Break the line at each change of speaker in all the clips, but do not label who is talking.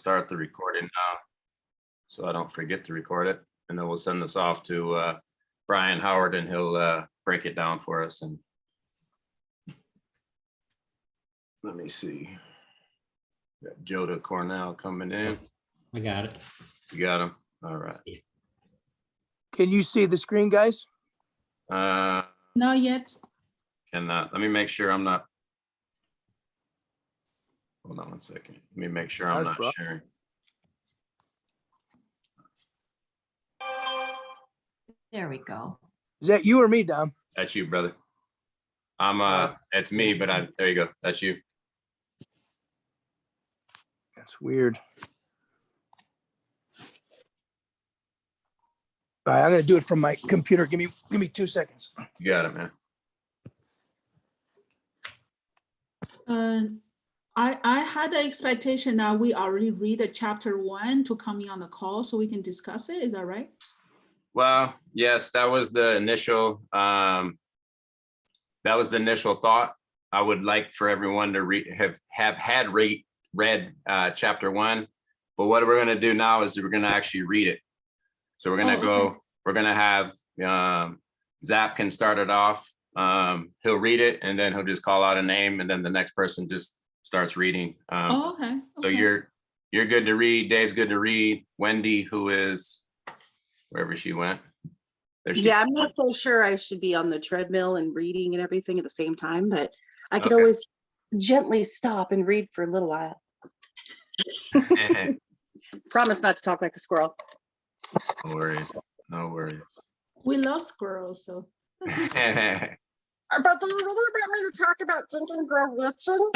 start the recording now, so I don't forget to record it, and then we'll send this off to Brian Howard, and he'll break it down for us. And let me see. Got Joda Cornell coming in.
I got it.
You got him. All right.
Can you see the screen, guys?
Not yet.
Cannot. Let me make sure I'm not. Hold on one second. Let me make sure I'm not sharing.
There we go.
Is that you or me, Dom?
That's you, brother. It's me, but there you go. That's you.
That's weird. All right, I'm gonna do it from my computer. Give me 2 seconds.
You got it, man.
I had the expectation that we already read the chapter 1 to come in on the call so we can discuss it. Is that right?
Well, yes, that was the initial. That was the initial thought. I would like for everyone to read chapter 1, but what we're going to do now is we're going to actually read it. So we're going to
okay.
We're going to have Zap can start it off. He'll read it, and then he'll just call out a name, and then the next person just starts reading.
Okay.
So you're good to read. Dave's good to read. Wendy, who is wherever she went. There she
Yeah, I'm not so sure I should be on the treadmill and reading and everything at the same time, but I could
Okay.
always gently stop and read for a little while. Promise not to talk like a squirrel.
No worries. No worries.
We love squirrels, so.
But do you really want me to talk about thinking grow Wilson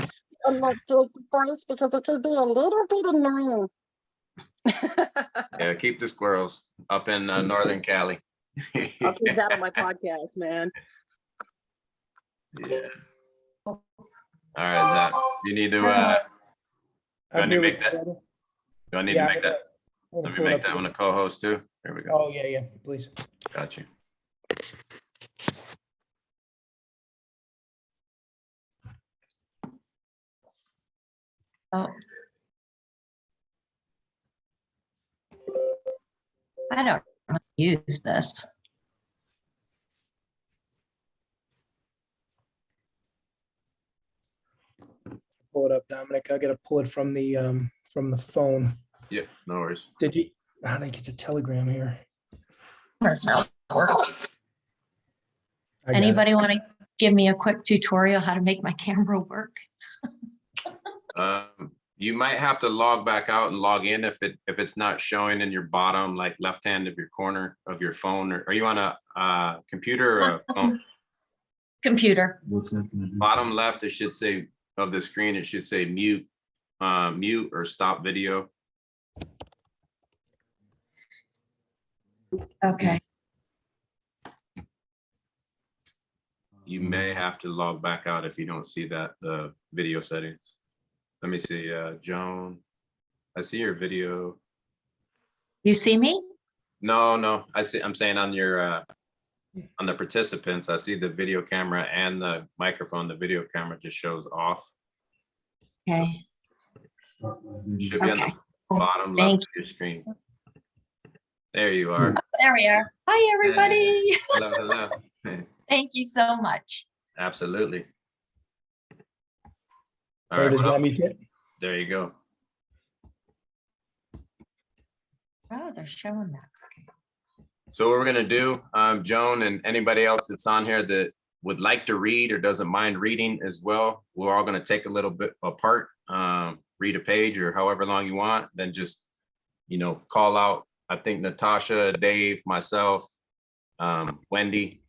and like Jake voice, because it could be a little bit annoying.
Yeah, keep the squirrels up in Northern Cali.
I'll keep that on my podcast, man.
Yeah. All right, Zach. You need to. Do I need to make that? Do I need to make that? Let me make that one a co-host too. There we go.
Oh yeah, please.
Got you.
Oh.
I don't know how to use this.
Pull it up, Dominic. I gotta pull it from the phone.
Yeah, no worries.
Did you? How did I get the telegram here?
That's how it works.
I got it.
Anybody want to give me a quick tutorial how to make my camera work?
You might have to log back out and log in if it's not showing in your bottom, like left hand of your corner of your phone. Or are you on a computer or a phone?
Computer.
Bottom left, it should say of the screen. It should say mute or stop video.
Okay.
You may have to log back out if you don't see the video settings. Let me see, Joan. I see your video.
You see me?
No, I'm saying on your on the participants, I see the video camera and the microphone. The video camera just shows off.
Okay.
Should be on the bottom left of your screen. There you are.
There we are. Hi, everybody.
Hello, hello.
Thank you so much.
Absolutely. All
There
right,
it is,
well,
Dami.
there you go.
Oh, they're showing that.
So what we're gonna do, Joan and anybody else that's on here that would like to read or doesn't mind reading as well, we're all gonna take a little bit apart, read a page or however long you want, then just, call out. I think Natasha, Dave, myself, Wendy,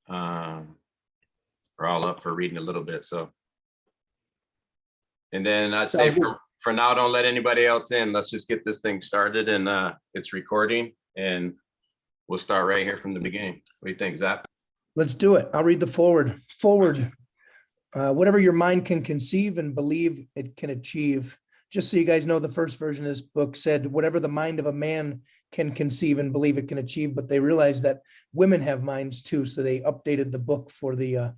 are all up for reading a little bit. So, and then I'd say for now, don't let anybody else in. Let's just get this thing started, and it's recording, and we'll start right here from the beginning. What do you think, Zap?
Let's do it. I'll read the forward. Forward. Whatever your mind can conceive and believe it can achieve. Just so you guys know, the first version of this book said, whatever the mind of a man can conceive and believe it can achieve, but they realized that women have minds too. So they updated the book for the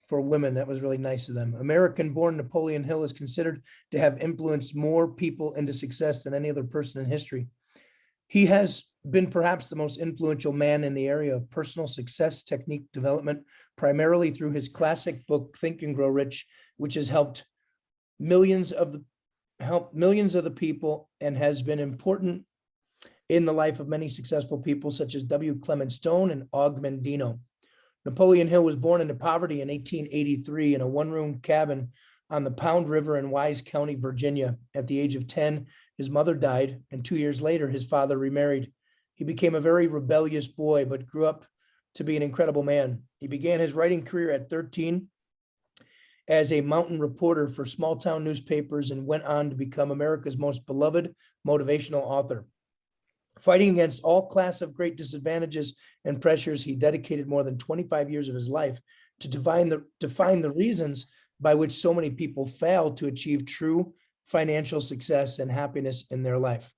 for women. That was really nice of them. American-born Napoleon Hill is considered to have influenced more people into success than any other person in history. He has been perhaps the most influential man in the area of personal success technique development, primarily through his classic book, Think and Grow Rich, which has helped millions of the people and has been important in the life of many successful people such as W. Clement Stone and Og Mandino. Napoleon Hill was born into poverty in 1883 in a one-room cabin on the Pound River in Wise County, Virginia. At the age of 10, his mother died, and 2 years later, his father remarried. He became a very rebellious boy, but grew up to be an incredible man. He began his writing career at 13 as a mountain reporter for small-town newspapers and went on to become America's most beloved motivational author. Fighting against all class of great disadvantages and pressures, he dedicated more than 25 years of his life to find the reasons by which so many people fail to achieve true financial success and happiness in their life.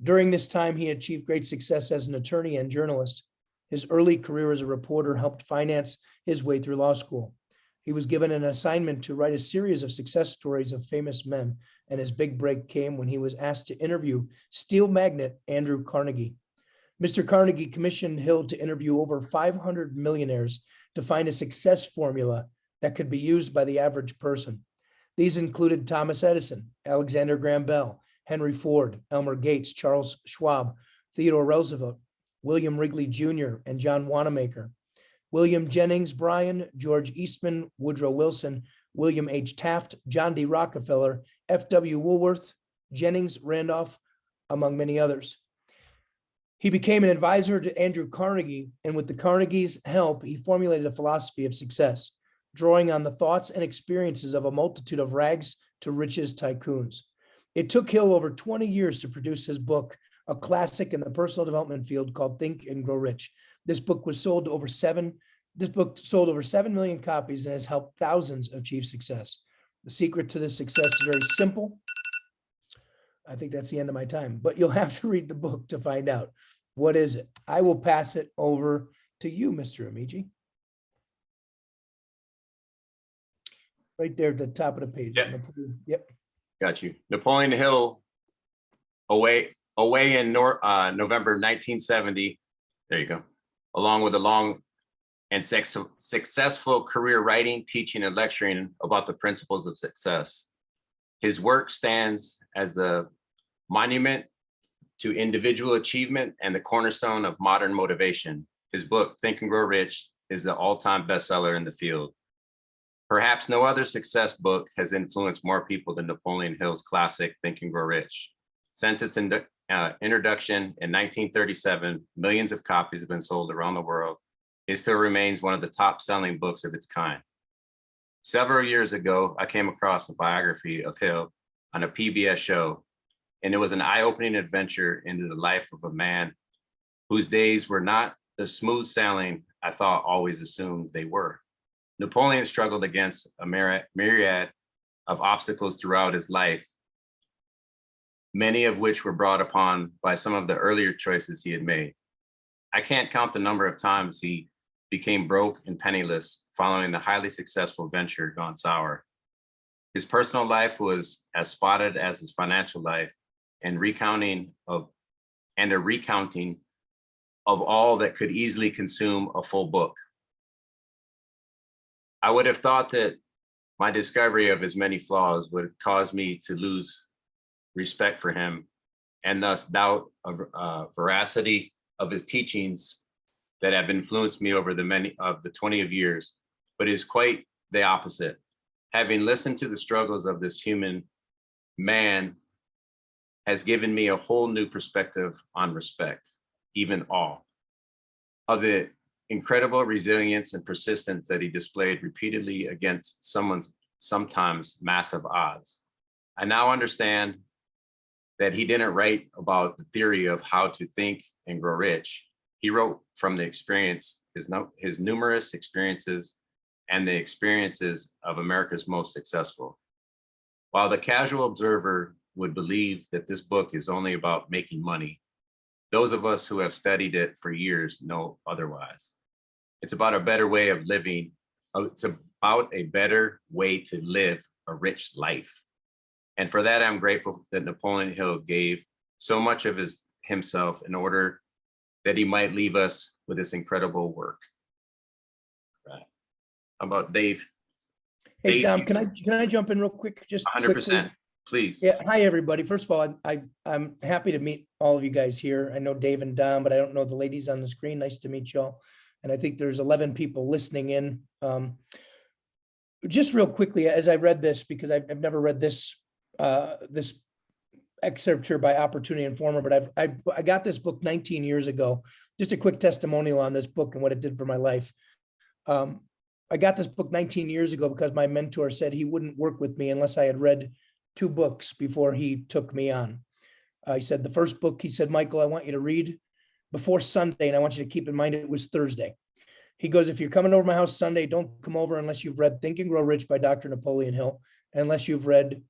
During this time, he achieved great success as an attorney and journalist. His early career as a reporter helped finance his way through law school. He was given an assignment to write a series of success stories of famous men, and his big break came when he was asked to interview steel magnate Andrew Carnegie. Mr. Carnegie commissioned Hill to interview over 500 millionaires to find a success formula that could be used by the average person. These included Thomas Edison, Alexander Graham Bell, Henry Ford, Elmer Gates, Charles Schwab, Theodore Roosevelt, William Wrigley Jr., and John Wanamaker. William Jennings Bryan, George Eastman, Woodrow Wilson, William H. Taft, John D. Rockefeller, F.W. Woolworth, Jennings Randolph, among many others. He became an advisor to Andrew Carnegie, and with the Carnegie's help, he formulated a philosophy of success, drawing on the thoughts and experiences of a multitude of rags to riches tycoons. It took Hill over 20 years to produce his book, a classic in the personal development field called Think and Grow Rich. This book sold over 7 million copies and has helped thousands achieve success. The secret to this success is very simple. I think that's the end of my time, but you'll have to read the book to find out. What is it? I will pass it over to you, Mr. Amigi. Right there at the top of the page.
Yep.
Yep.
Got you. Napoleon Hill, away in November 1970. There you go. Along with a long and successful career writing, teaching, and lecturing about the principles of success. His work stands as the monument to individual achievement and the cornerstone of modern motivation. His book, Think and Grow Rich, is the all-time bestseller in the field. Perhaps no other success book has influenced more people than Napoleon Hill's classic, Think and Grow Rich. Since its introduction in 1937, millions of copies have been sold around the world. It still remains one of the top-selling books of its kind. Several years ago, I came across a biography of Hill on a PBS show, and it was an eye-opening adventure into the life of a man whose days were not the smooth sailing I thought always assumed they were. Napoleon struggled against a myriad of obstacles throughout his life, many of which were brought upon by some of the earlier choices he had made. I can't count the number of times he became broke and penniless following the highly successful venture gone sour. His personal life was as spotted as his financial life, and a recounting of all that could easily consume a full book. I would have thought that my discovery of his many flaws would cause me to lose respect for him and thus doubt of veracity of his teachings that have influenced me over the 20 years, but is quite the opposite. Having listened to the struggles of this human man has given me a whole new perspective on respect, even awe, of the incredible resilience and persistence that he displayed repeatedly against sometimes massive odds. I now understand that he didn't write about the theory of how to think and grow rich. He wrote from the experience, his numerous experiences and the experiences of America's most successful. While the casual observer would believe that this book is only about making money, those of us who have studied it for years know otherwise. It's about a better way of living. It's about a better way to live a rich life. And for that, I'm grateful that Napoleon Hill gave so much of himself in order that he might leave us with this incredible work. Right. How about Dave?
Hey,
Dave,
Dom, can I jump in real quick? Just
100%,
quickly?
please.
Yeah. Hi, everybody. First of all, I'm happy to meet all of you guys here. I know Dave and Dom, but I don't know the ladies on the screen. Nice to meet y'all. And I think there's 11 people listening in. Just real quickly, as I read this, because I've never read this this excerpt here by Opportunity Informer, but I got this book 19 years ago. Just a quick testimonial on this book and what it did for my life. I got this book 19 years ago because my mentor said he wouldn't work with me unless I had read 2 books before he took me on. He said, the first book, he said, Michael, I want you to read before Sunday, and I want you to keep in mind it was Thursday. He goes, if you're coming over my house Sunday, don't come over unless you've read Think and Grow Rich by Dr. Napoleon Hill, unless you've read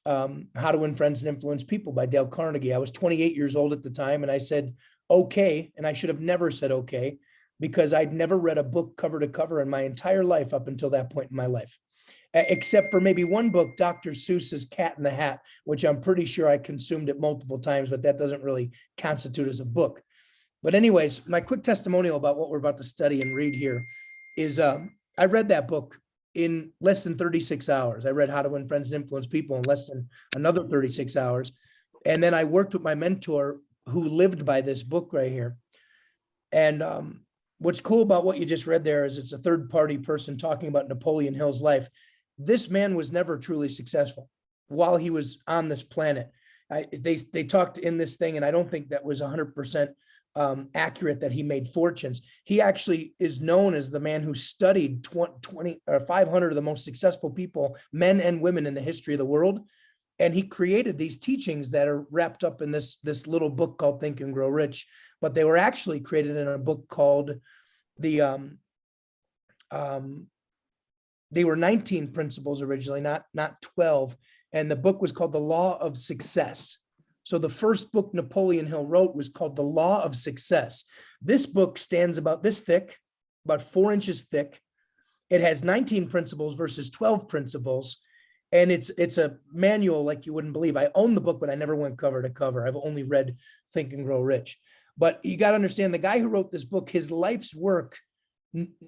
How to Win Friends and Influence People by Dale Carnegie. I was 28 years old at the time, and I said, okay, and I should have never said okay, because I'd never read a book cover to cover in my entire life up until that point in my life, except for maybe one book, Dr. Seuss's Cat in the Hat, which I'm pretty sure I consumed it multiple times, but that doesn't really constitute as a book. But anyways, my quick testimonial about what we're about to study and read here is I read that book in less than 36 hours. I read How to Win Friends and Influence People in less than another 36 hours. And then I worked with my mentor who lived by this book right here. And what's cool about what you just read there is it's a third-party person talking about Napoleon Hill's life. This man was never truly successful while he was on this planet. They talked in this thing, and I don't think that was 100% accurate that he made fortunes. He actually is known as the man who studied 20 or 500 of the most successful people, men and women in the history of the world. And he created these teachings that are wrapped up in this little book called Think and Grow Rich, but they were actually created in a book called they were 19 principles originally, not 12. And the book was called The Law of Success. So the first book Napoleon Hill wrote was called The Law of Success. This book stands about this thick, about 4 inches thick. It has 19 principles versus 12 principles. And it's a manual like you wouldn't believe. I own the book, but I never went cover to cover. I've only read Think and Grow Rich. But you got to understand, the guy who wrote this book, his life's work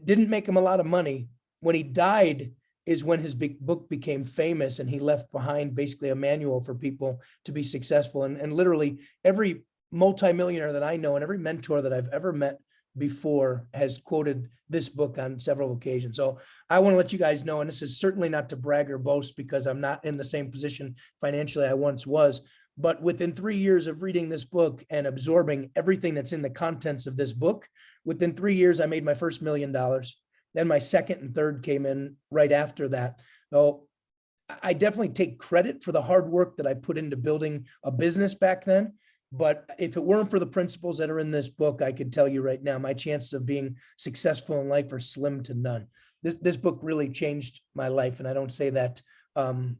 didn't make him a lot of money. When he died is when his big book became famous, and he left behind basically a manual for people to be successful. And literally every multimillionaire that I know and every mentor that I've ever met before has quoted this book on several occasions. So I want to let you guys know, and this is certainly not to brag or boast because I'm not in the same position financially I once was, but within 3 years of reading this book and absorbing everything that's in the contents of this book, within 3 years, I made my first $1 million. Then my second and third came in right after that. So I definitely take credit for the hard work that I put into building a business back then. But if it weren't for the principles that are in this book, I could tell you right now, my chances of being successful in life are slim to none. This book really changed my life, and I don't say that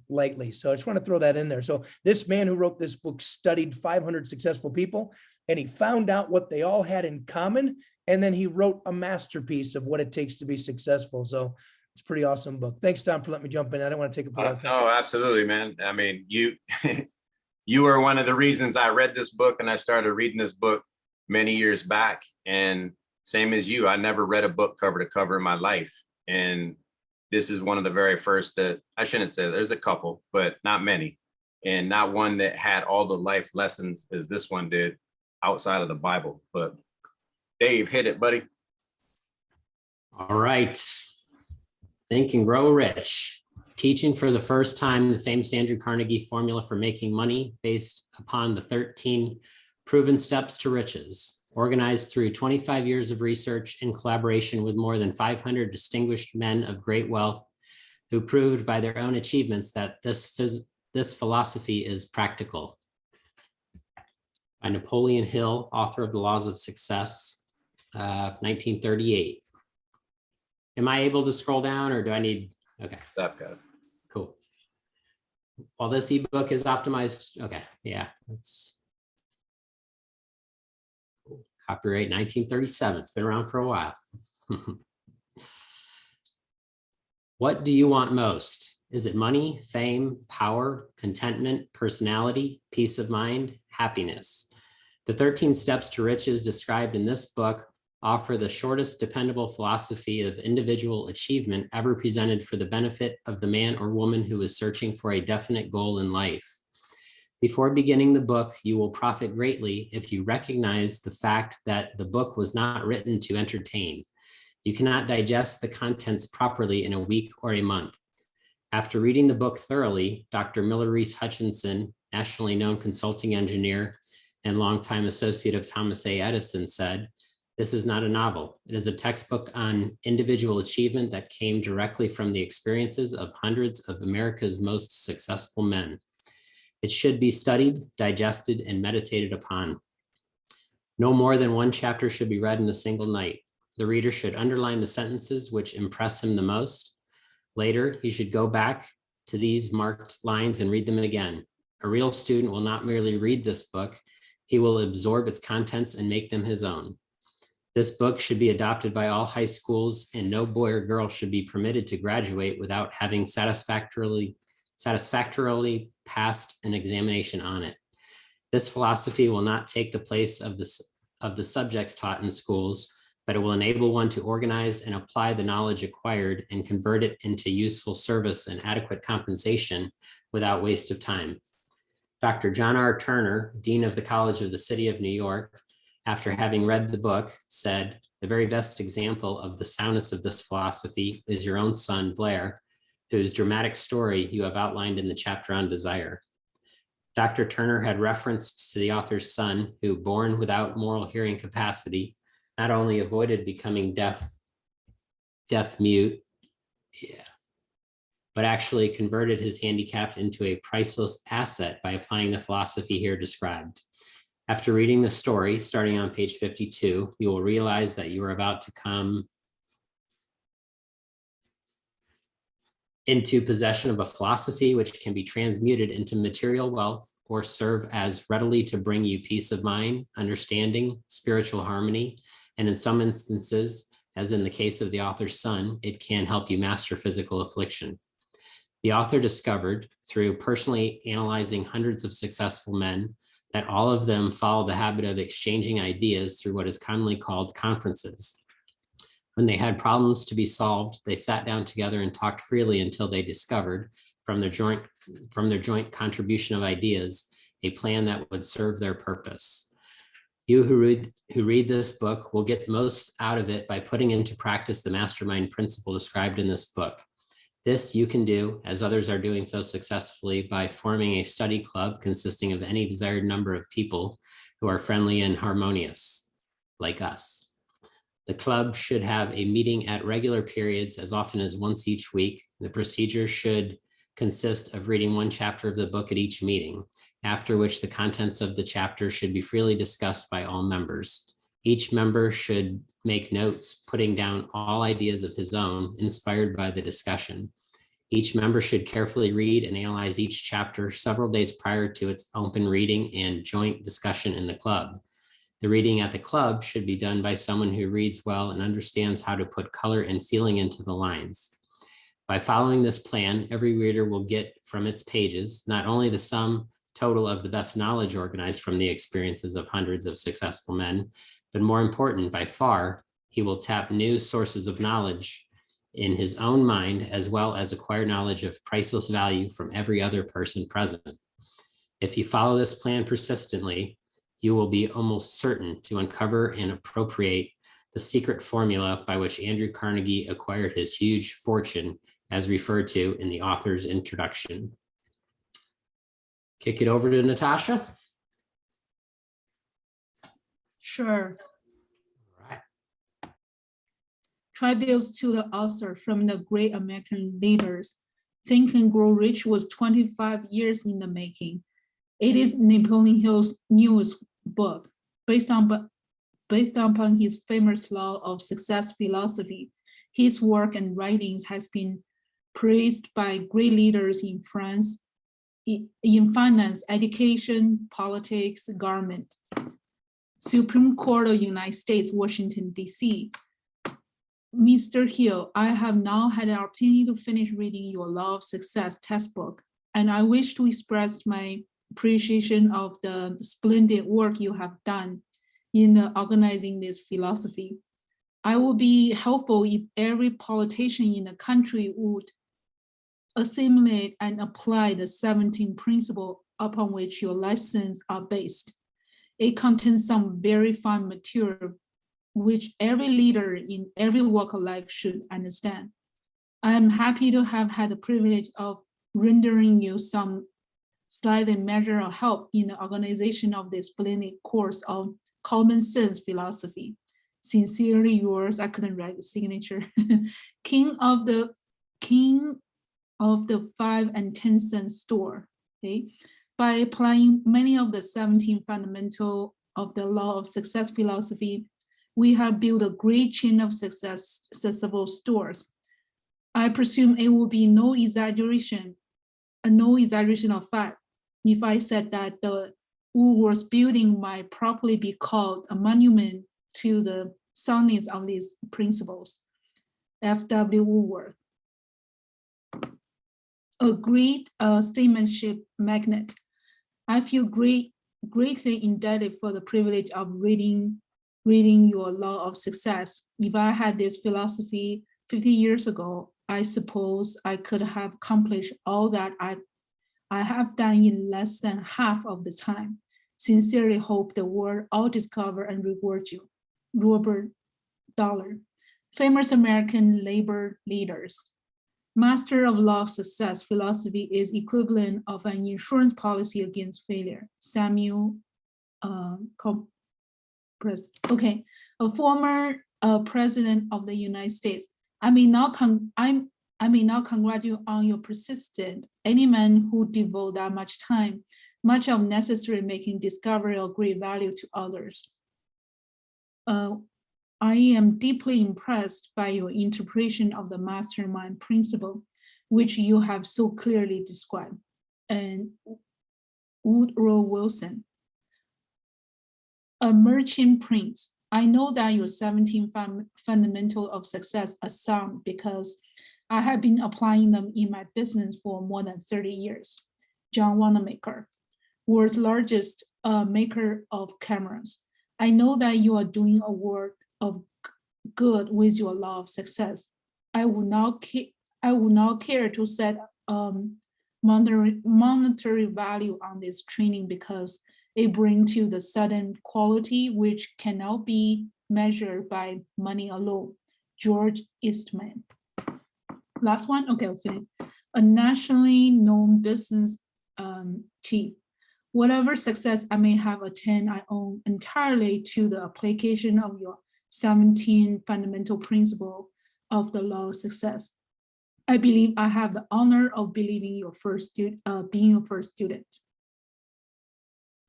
lightly. So I just want to throw that in there. So this man who wrote this book studied 500 successful people, and he found out what they all had in common. And then he wrote a masterpiece of what it takes to be successful. So it's a pretty awesome book. Thanks, Tom, for letting me jump in. I don't want to take up a lot of time.
No, absolutely, man. I mean, you you were one of the reasons I read this book, and I started reading this book many years back. And same as you, I never read a book cover to cover in my life. And this is one of the very first that, I shouldn't say, there's a couple, but not many. And not one that had all the life lessons as this one did outside of the Bible. But Dave, hit it, buddy.
All right. Think and Grow Rich. Teaching for the first time the famous Andrew Carnegie formula for making money based upon the 13 proven steps to riches, organized through 25 years of research in collaboration with more than 500 distinguished men of great wealth who proved by their own achievements that this philosophy is practical. By Napoleon Hill, author of The Laws of Success, 1938. Am I able to scroll down, or do I need? Okay.
Stop, guys.
Cool. While this ebook is optimized, okay, yeah, that's cool. Copyright 1937. It's been around for a while. What do you want most? Is it money, fame, power, contentment, personality, peace of mind, happiness? The 13 steps to riches described in this book offer the shortest dependable philosophy of individual achievement ever presented for the benefit of the man or woman who is searching for a definite goal in life. Before beginning the book, you will profit greatly if you recognize the fact that the book was not written to entertain. You cannot digest the contents properly in a week or a month. After reading the book thoroughly, Dr. Miller Reese Hutchinson, nationally known consulting engineer and longtime associate of Thomas A. Edison, said, "This is not a novel. It is a textbook on individual achievement that came directly from the experiences of hundreds of America's most successful men. It should be studied, digested, and meditated upon. No more than one chapter should be read in a single night. The reader should underline the sentences which impress him the most. Later, he should go back to these marked lines and read them again. A real student will not merely read this book, he will absorb its contents and make them his own. This book should be adopted by all high schools, and no boy or girl should be permitted to graduate without having satisfactorily passed an examination on it. This philosophy will not take the place of the subjects taught in schools, but it will enable one to organize and apply the knowledge acquired and convert it into useful service and adequate compensation without waste of time." Dr. John R. Turner, Dean of the College of the City of New York, after having read the book, said, "The very best example of the soundness of this philosophy is your own son, Blair, whose dramatic story you have outlined in the chapter on desire." Dr. Turner had reference to the author's son, who, born without moral hearing capacity, not only avoided becoming deaf-mute, but actually converted his handicap into a priceless asset by applying the philosophy here described. After reading the story, starting on page 52, you will realize that you are about to come into possession of a philosophy which can be transmuted into material wealth or serve as readily to bring you peace of mind, understanding, spiritual harmony, and in some instances, as in the case of the author's son, it can help you master physical affliction. The author discovered, through personally analyzing hundreds of successful men, that all of them follow the habit of exchanging ideas through what is commonly called conferences. When they had problems to be solved, they sat down together and talked freely until they discovered, from their joint contribution of ideas, a plan that would serve their purpose. You who read this book will get most out of it by putting into practice the mastermind principle described in this book. This you can do, as others are doing so successfully, by forming a study club consisting of any desired number of people who are friendly and harmonious, like us. The club should have a meeting at regular periods, as often as once each week. The procedure should consist of reading one chapter of the book at each meeting, after which the contents of the chapter should be freely discussed by all members. Each member should make notes, putting down all ideas of his own, inspired by the discussion. Each member should carefully read and analyze each chapter several days prior to its open reading and joint discussion in the club. The reading at the club should be done by someone who reads well and understands how to put color and feeling into the lines. By following this plan, every reader will get from its pages not only the sum total of the best knowledge organized from the experiences of hundreds of successful men, but more important by far, he will tap new sources of knowledge in his own mind, as well as acquire knowledge of priceless value from every other person present. If you follow this plan persistently, you will be almost certain to uncover and appropriate the secret formula by which Andrew Carnegie acquired his huge fortune, as referred to in the author's introduction. Kick it over to Natasha.
Sure.
All right.
Tributes to the author from the great American leaders. Think and Grow Rich was 25 years in the making. It is Napoleon Hill's newest book, based upon his famous law of success philosophy. His work and writings has been praised by great leaders in France, in finance, education, politics, government, Supreme Court of United States, Washington, D.C., Mr. Hill, I have now had the opportunity to finish reading your Law of Success textbook, and I wish to express my appreciation of the splendid work you have done in organizing this philosophy. I would be helpful if every politician in the country would assimilate and apply the 17 principles upon which your lessons are based. It contains some very fine material which every leader in every walk of life should understand. I am happy to have had the privilege of rendering you some slight measure of help in the organization of this splendid course of common sense philosophy. Sincerely yours, I couldn't write the signature, King of the 5 and 10 cent store. Okay, by applying many of the 17 fundamental of the Law of Success philosophy, we have built a great chain of successful stores. I presume it will be no exaggeration of fact if I said that the Woolworths building might properly be called a monument to the soundness of these principles. F.W. Woolworth. A great statesmanship magnet. I feel greatly indebted for the privilege of reading your Law of Success. If I had this philosophy 50 years ago, I suppose I could have accomplished all that I have done in less than half of the time. Sincerely hope the world all discover and reward you. Robert Dollar, famous American labor leaders. Master of Law of Success philosophy is equivalent of an insurance policy against failure. Samuel Okay, a former president of the United States. I may not congratulate you on your persistence. Any man who devote that much time, much of necessary making discovery of great value to others. I am deeply impressed by your interpretation of the mastermind principle, which you have so clearly described. And Woodrow Wilson, a merchant prince. I know that your 17 fundamentals of success are sound because I have been applying them in my business for more than 30 years. John Wanamaker, world's largest maker of cameras. I know that you are doing a work of good with your Law of Success. I would not care to set monetary value on this training because it brings you the sudden quality which cannot be measured by money alone. George Eastman. Last one, okay, I'll finish. A nationally known business chief. Whatever success I may have attained, I owe entirely to the application of your 17 fundamental principles of the Law of Success. I believe I have the honor of being your first student.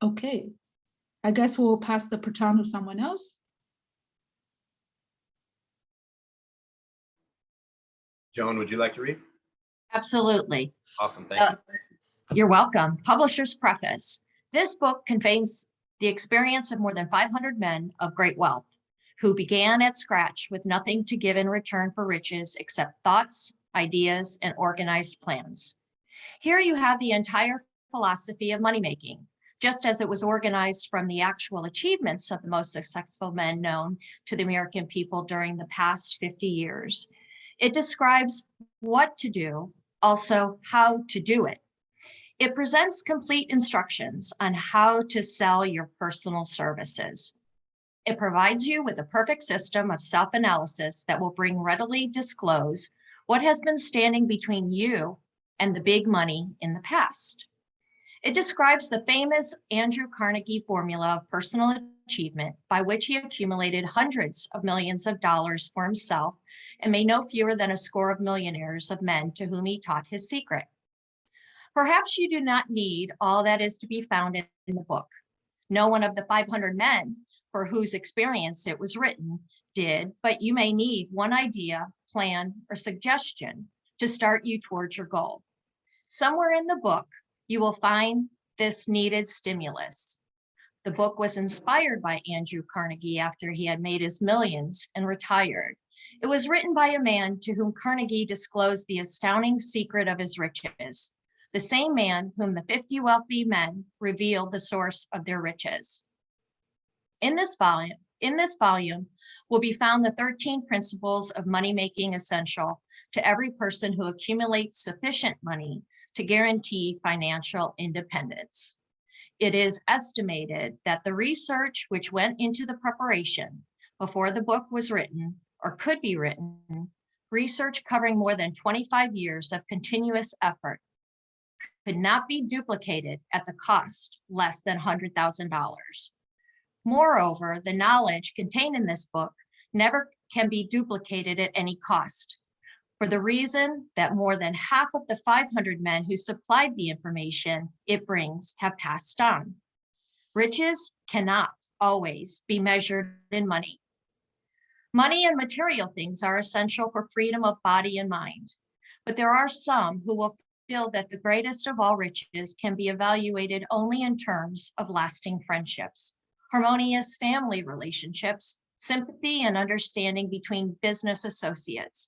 Okay, I guess we'll pass the baton to someone else.
Joan, would you like to read?
Absolutely.
Awesome, thank you.
You're welcome. Publisher's Preface. This book contains the experience of more than 500 men of great wealth who began at scratch with nothing to give in return for riches except thoughts, ideas, and organized plans. Here you have the entire philosophy of money-making, just as it was organized from the actual achievements of the most successful men known to the American people during the past 50 years. It describes what to do, also how to do it. It presents complete instructions on how to sell your personal services. It provides you with a perfect system of self-analysis that will readily disclose what has been standing between you and the big money in the past. It describes the famous Andrew Carnegie formula of personal achievement by which he accumulated hundreds of millions of dollars for himself and made no fewer than a score of millionaires of men to whom he taught his secret. Perhaps you do not need all that is to be found in the book. No one of the 500 men for whose experience it was written did, but you may need one idea, plan, or suggestion to start you towards your goal. Somewhere in the book, you will find this needed stimulus. The book was inspired by Andrew Carnegie after he had made his millions and retired, It was written by a man to whom Carnegie disclosed the astounding secret of his riches, the same man whom the 50 wealthy men revealed the source of their riches. In this volume will be found the 13 principles of money-making essential to every person who accumulates sufficient money to guarantee financial independence. It is estimated that the research which went into the preparation before the book was written or could be written, research covering more than 25 years of continuous effort, could not be duplicated at the cost less than $100,000. Moreover, the knowledge contained in this book never can be duplicated at any cost, for the reason that more than half of the 500 men who supplied the information it brings have passed on. Riches cannot always be measured in money. Money and material things are essential for freedom of body and mind, but there are some who will feel that the greatest of all riches can be evaluated only in terms of lasting friendships, harmonious family relationships, sympathy and understanding between business associates,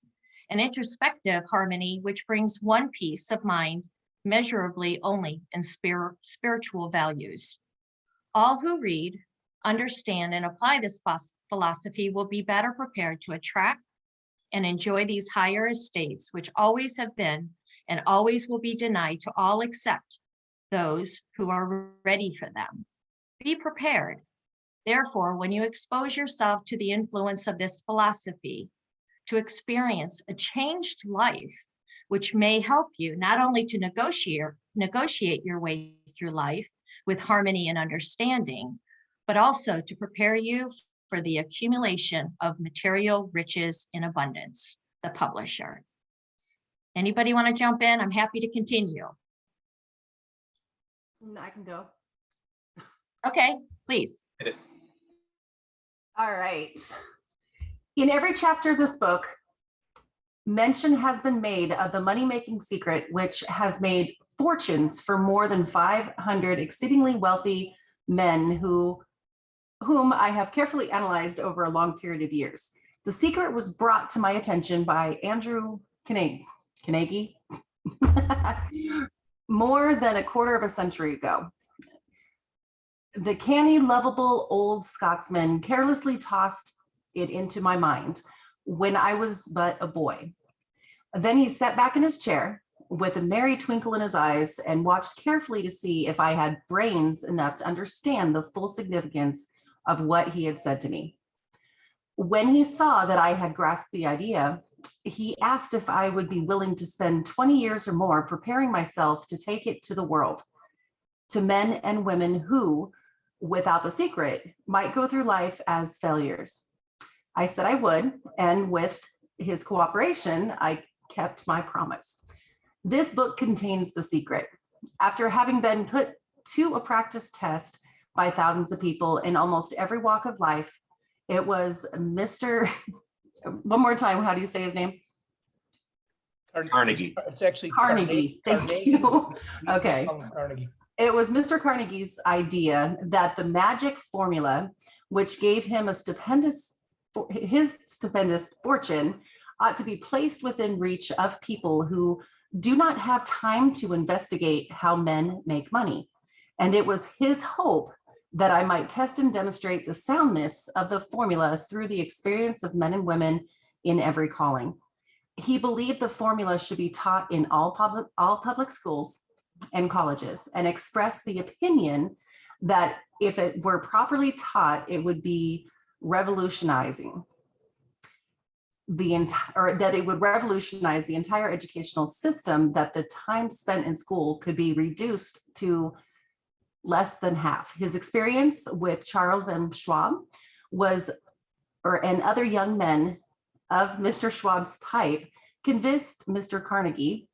an introspective harmony which brings one peace of mind measurably only in spiritual values. All who read, understand, and apply this philosophy will be better prepared to attract and enjoy these higher estates, which always have been and always will be denied to all except those who are ready for them. Be prepared. Therefore, when you expose yourself to the influence of this philosophy, to experience a changed life, which may help you not only to negotiate your way through life with harmony and understanding, but also to prepare you for the accumulation of material riches in abundance. The publisher. Anybody want to jump in? I'm happy to continue.
I can go.
Okay, please.
All right. In every chapter of this book, mention has been made of the money-making secret, which has made fortunes for more than 500 exceedingly wealthy men whom I have carefully analyzed over a long period of years. The secret was brought to my attention by Andrew Carnegie more than a quarter of a century ago. The canny, lovable old Scotsman carelessly tossed it into my mind when I was but a boy. Then he sat back in his chair with a merry twinkle in his eyes and watched carefully to see if I had brains enough to understand the full significance of what he had said to me. When he saw that I had grasped the idea, he asked if I would be willing to spend 20 years or more preparing myself to take it to the world, to men and women who, without the secret, might go through life as failures. I said I would, and with his cooperation, I kept my promise. This book contains the secret. After having been put to a practice test by thousands of people in almost every walk of life, it was Mr. One more time, how do you say his name?
Carnegie.
It's actually
Carnegie. Thank you. Okay.
Carnegie.
It was Mr. Carnegie's idea that the magic formula, which gave him his stupendous fortune, ought to be placed within reach of people who do not have time to investigate how men make money. And it was his hope that I might test and demonstrate the soundness of the formula through the experience of men and women in every calling. He believed the formula should be taught in all public schools and colleges, and expressed the opinion that if it were properly taught, it would be revolutionizing that it would revolutionize the entire educational system, that the time spent in school could be reduced to less than half. His experience with Charles M. Schwab and other young men of Mr. Schwab's type convinced Mr. Carnegie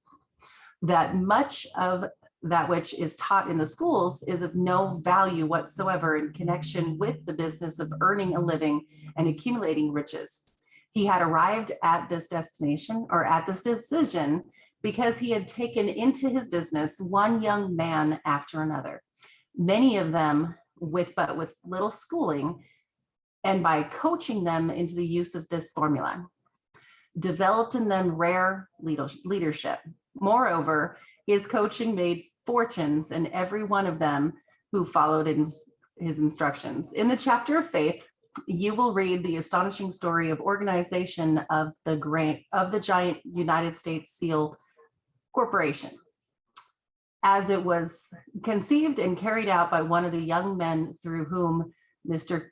that much of that which is taught in the schools is of no value whatsoever in connection with the business of earning a living and accumulating riches. He had arrived at this destination, or at this decision, because he had taken into his business one young man after another, many of them with little schooling, and by coaching them into the use of this formula. developed in them rare leadership. Moreover, his coaching made fortunes in every one of them who followed in his instructions. In the chapter of faith, you will read the astonishing story of organization of the giant United States Steel Corporation, as it was conceived and carried out by one of the young men through whom Mr.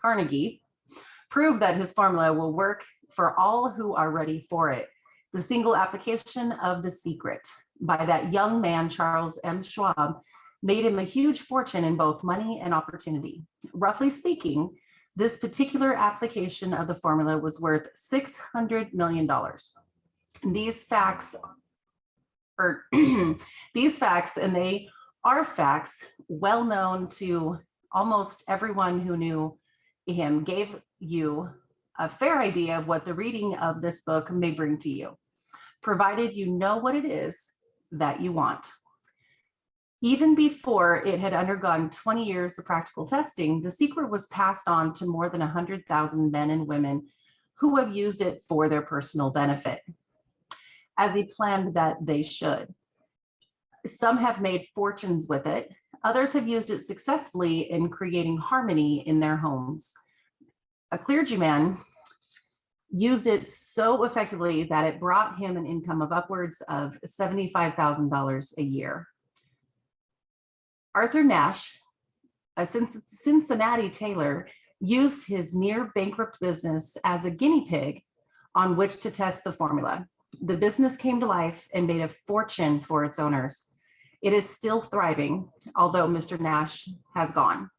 Carnegie proved that his formula will work for all who are ready for it. The single application of the secret by that young man, Charles M. Schwab, made him a huge fortune in both money and opportunity. Roughly speaking, this particular application of the formula was worth $600 million. These facts are and they are facts well known to almost everyone who knew him, gave you a fair idea of what the reading of this book may bring to you, provided you know what it is that you want. Even before it had undergone 20 years of practical testing, the secret was passed on to more than 100,000 men and women who have used it for their personal benefit, as he planned that they should. Some have made fortunes with it. Others have used it successfully in creating harmony in their homes. A clergyman used it so effectively that it brought him an income of upwards of $75,000 a year. Arthur Nash, a Cincinnati tailor, used his near bankrupt business as a guinea pig on which to test the formula. The business came to life and made a fortune for its owners. It is still thriving, although Mr. Nash has gone.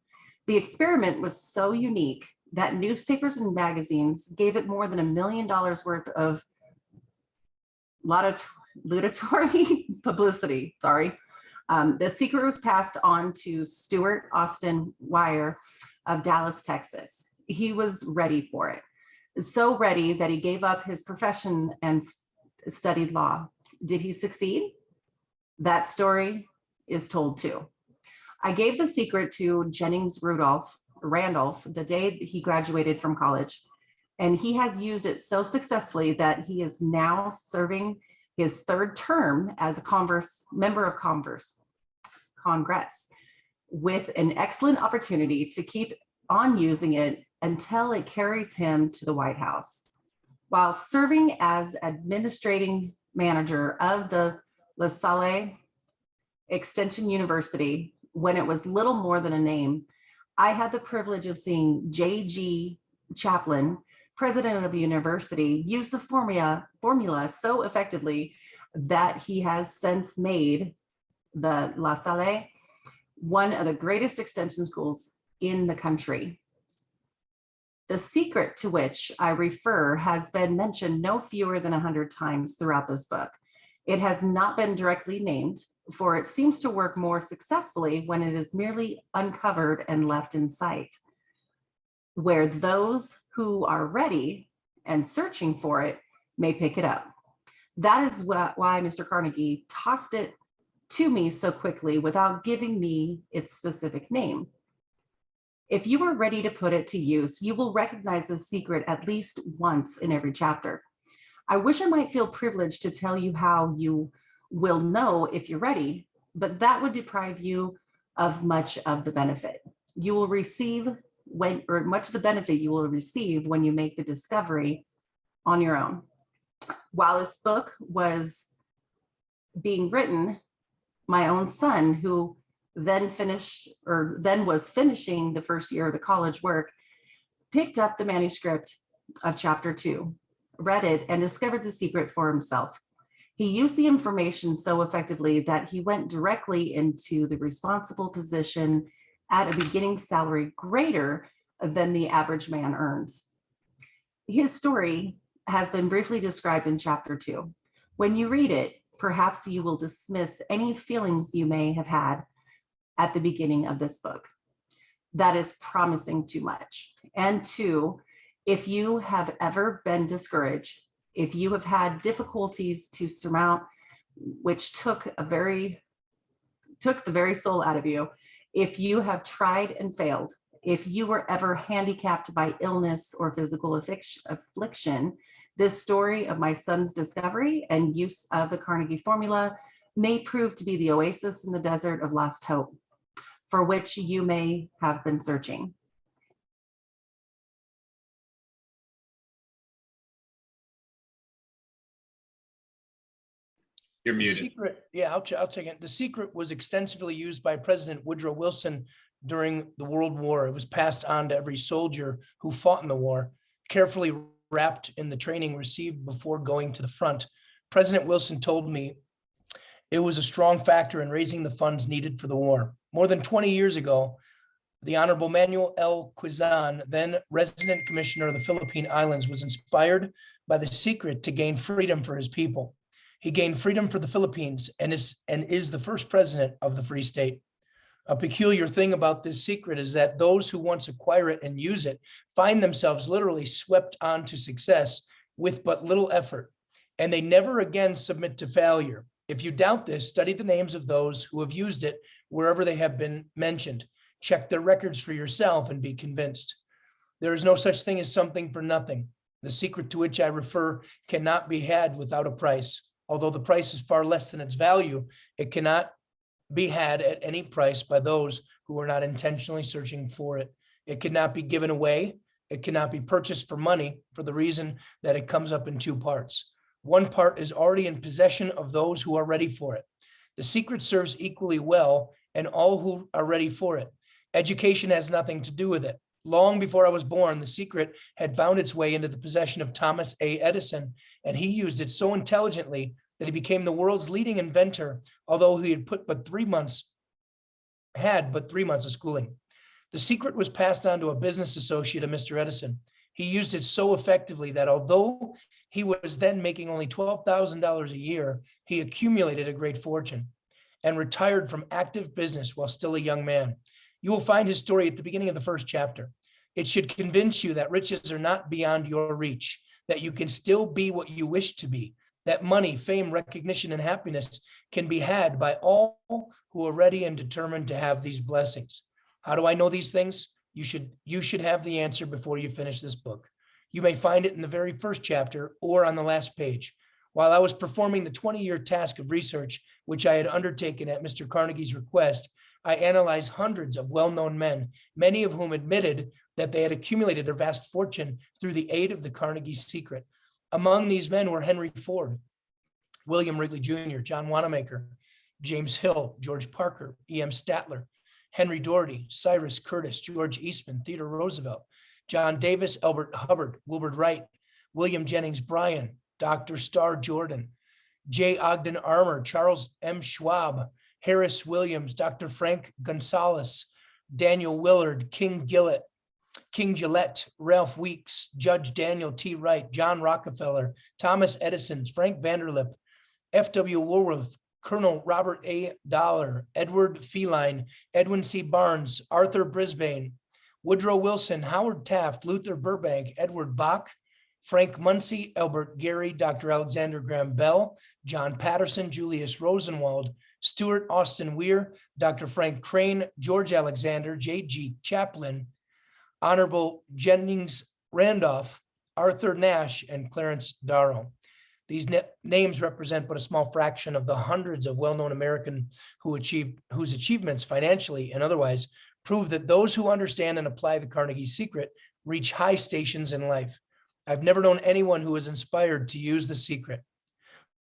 The experiment was so unique that newspapers and magazines gave it more than $1 million worth of laudatory publicity. The secret was passed on to Stuart Austin Wire of Dallas, Texas. He was ready for it. So ready that he gave up his profession and studied law. Did he succeed? That story is told too. I gave the secret to Jennings Randolph the day he graduated from college, and he has used it so successfully that he is now serving his third term as a member of Congress, with an excellent opportunity to keep on using it until it carries him to the White House. While serving as administrating manager of the La Salle Extension University, when it was little more than a name, I had the privilege of seeing J.G. Chaplin, president of the university, use the formula so effectively that he has since made the La Salle one of the greatest extension schools in the country. The secret to which I refer has been mentioned no fewer than 100 times throughout this book. It has not been directly named, for it seems to work more successfully when it is merely uncovered and left in sight, where those who are ready and searching for it may pick it up. That is why Mr. Carnegie tossed it to me so quickly without giving me its specific name. If you are ready to put it to use, you will recognize the secret at least once in every chapter. I wish I might feel privileged to tell you how you will know if you're ready, but that would deprive you of much of the benefit you will receive much of the benefit you will receive when you make the discovery on your own. While this book was being written, my own son, who then was finishing the first year of the college work, picked up the manuscript of chapter 2, read it, and discovered the secret for himself. He used the information so effectively that he went directly into the responsible position at a beginning salary greater than the average man earns. His story has been briefly described in chapter 2. When you read it, perhaps you will dismiss any feelings you may have had at the beginning of this book. That is promising too much. And 2, if you have ever been discouraged, if you have had difficulties to surmount, which took the very soul out of you, if you have tried and failed, If you were ever handicapped by illness or physical affliction, this story of my son's discovery and use of the Carnegie formula may prove to be the oasis in the desert of lost hope, for which you may have been searching.
You're
The
muted.
secret, yeah, I'll take it. The secret was extensively used by President Woodrow Wilson during the World War. It was passed on to every soldier who fought in the war, carefully wrapped in the training received before going to the front. President Wilson told me it was a strong factor in raising the funds needed for the war. More than 20 years ago, the Honorable Manuel L. Quizan, then resident commissioner of the Philippine Islands, was inspired by the secret to gain freedom for his people. He gained freedom for the Philippines and is the first president of the Free State. A peculiar thing about this secret is that those who once acquire it and use it find themselves literally swept on to success with but little effort, and they never again submit to failure. If you doubt this, study the names of those who have used it wherever they have been mentioned. Check their records for yourself and be convinced. There is no such thing as something for nothing. The secret to which I refer cannot be had without a price. Although the price is far less than its value, it cannot be had at any price by those who are not intentionally searching for it. It cannot be given away. It cannot be purchased for money, for the reason that it comes up in two parts. One part is already in possession of those who are ready for it. The secret serves equally well and all who are ready for it. Education has nothing to do with it. Long before I was born, the secret had found its way into the possession of Thomas A. Edison, and he used it so intelligently that he became the world's leading inventor, although he had but 3 months of schooling. The secret was passed on to a business associate of Mr. Edison. He used it so effectively that although he was then making only $12,000 a year, he accumulated a great fortune and retired from active business while still a young man. You will find his story at the beginning of the first chapter. It should convince you that riches are not beyond your reach, that you can still be what you wish to be, that money, fame, recognition, and happiness can be had by all who are ready and determined to have these blessings. How do I know these things? You should have the answer before you finish this book. You may find it in the very first chapter or on the last page. While I was performing the 20-year task of research, which I had undertaken at Mr. Carnegie's request, I analyzed hundreds of well-known men, many of whom admitted that they had accumulated their vast fortune through the aid of the Carnegie secret. Among these men were Henry Ford, William Wrigley Jr., John Wanamaker, James Hill, George Parker, E.M. Statler, Henry Doherty, Cyrus Curtis, George Eastman, Theodore Roosevelt, John Davis, Elbert Hubbard, Wilbur Wright, William Jennings Bryan, Dr. Starr Jordan, J. Ogden Armour, Charles M. Schwab, Harris Williams, Dr. Frank Gonzalez, Daniel Willard, King Gillette, Ralph Weeks, Judge Daniel T. Wright, John Rockefeller, Thomas Edison, Frank Vanderlip, F.W. Woolworth, Colonel Robert A. Dollar, Edward Feline, Edwin C. Barnes, Arthur Brisbane, Woodrow Wilson, Howard Taft, Luther Burbank, Edward Bach, Frank Muncie, Albert Gary, Dr. Alexander Graham Bell, John Patterson, Julius Rosenwald, Stuart Austin Weir, Dr. Frank Crane, George Alexander, J.G. Chaplin, Honorable Jennings Randolph, Arthur Nash, and Clarence Darrow. These names represent but a small fraction of the hundreds of well-known Americans whose achievements financially and otherwise prove that those who understand and apply the Carnegie secret reach high stations in life. I've never known anyone who was inspired to use the secret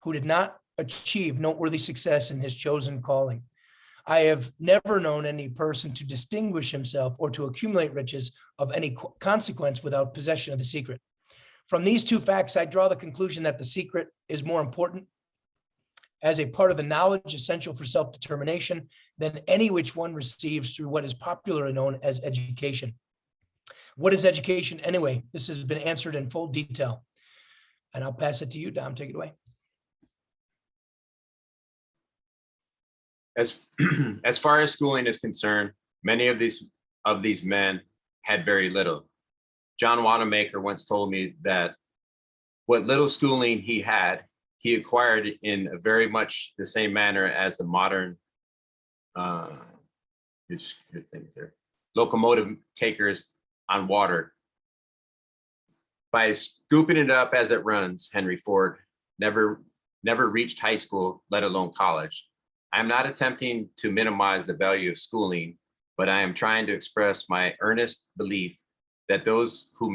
who did not achieve noteworthy success in his chosen calling. I have never known any person to distinguish himself or to accumulate riches of any consequence without possession of the secret. From these two facts, I draw the conclusion that the secret is more important as a part of the knowledge essential for self-determination than any which one receives through what is popularly known as education. What is education anyway? This has been answered in full detail. And I'll pass it to you, Dom. Take it away.
As far as schooling is concerned, many of these men had very little. John Wanamaker once told me that what little schooling he had, he acquired in a very much the same manner as the modern, good things there. locomotive takers on water. By scooping it up as it runs, Henry Ford never reached high school, let alone college. I'm not attempting to minimize the value of schooling, but I am trying to express my earnest belief that those who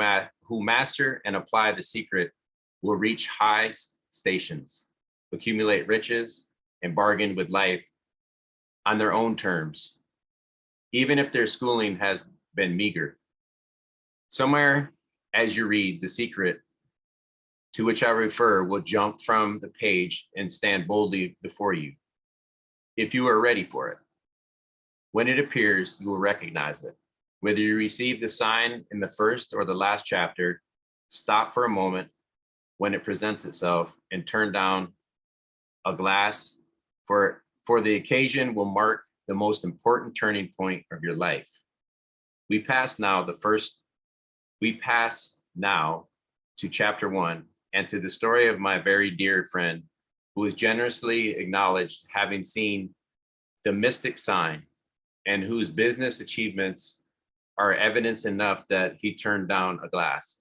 master and apply the secret will reach high stations, accumulate riches, and bargain with life on their own terms, even if their schooling has been meager. Somewhere as you read, the secret to which I refer will jump from the page and stand boldly before you, if you are ready for it. When it appears, you will recognize it. Whether you receive the sign in the first or the last chapter, stop for a moment when it presents itself and turn down a glass, for the occasion will mark the most important turning point of your life. We pass now to chapter 1 and to the story of my very dear friend who is generously acknowledged having seen the mystic sign and whose business achievements are evidence enough that he turned down a glass.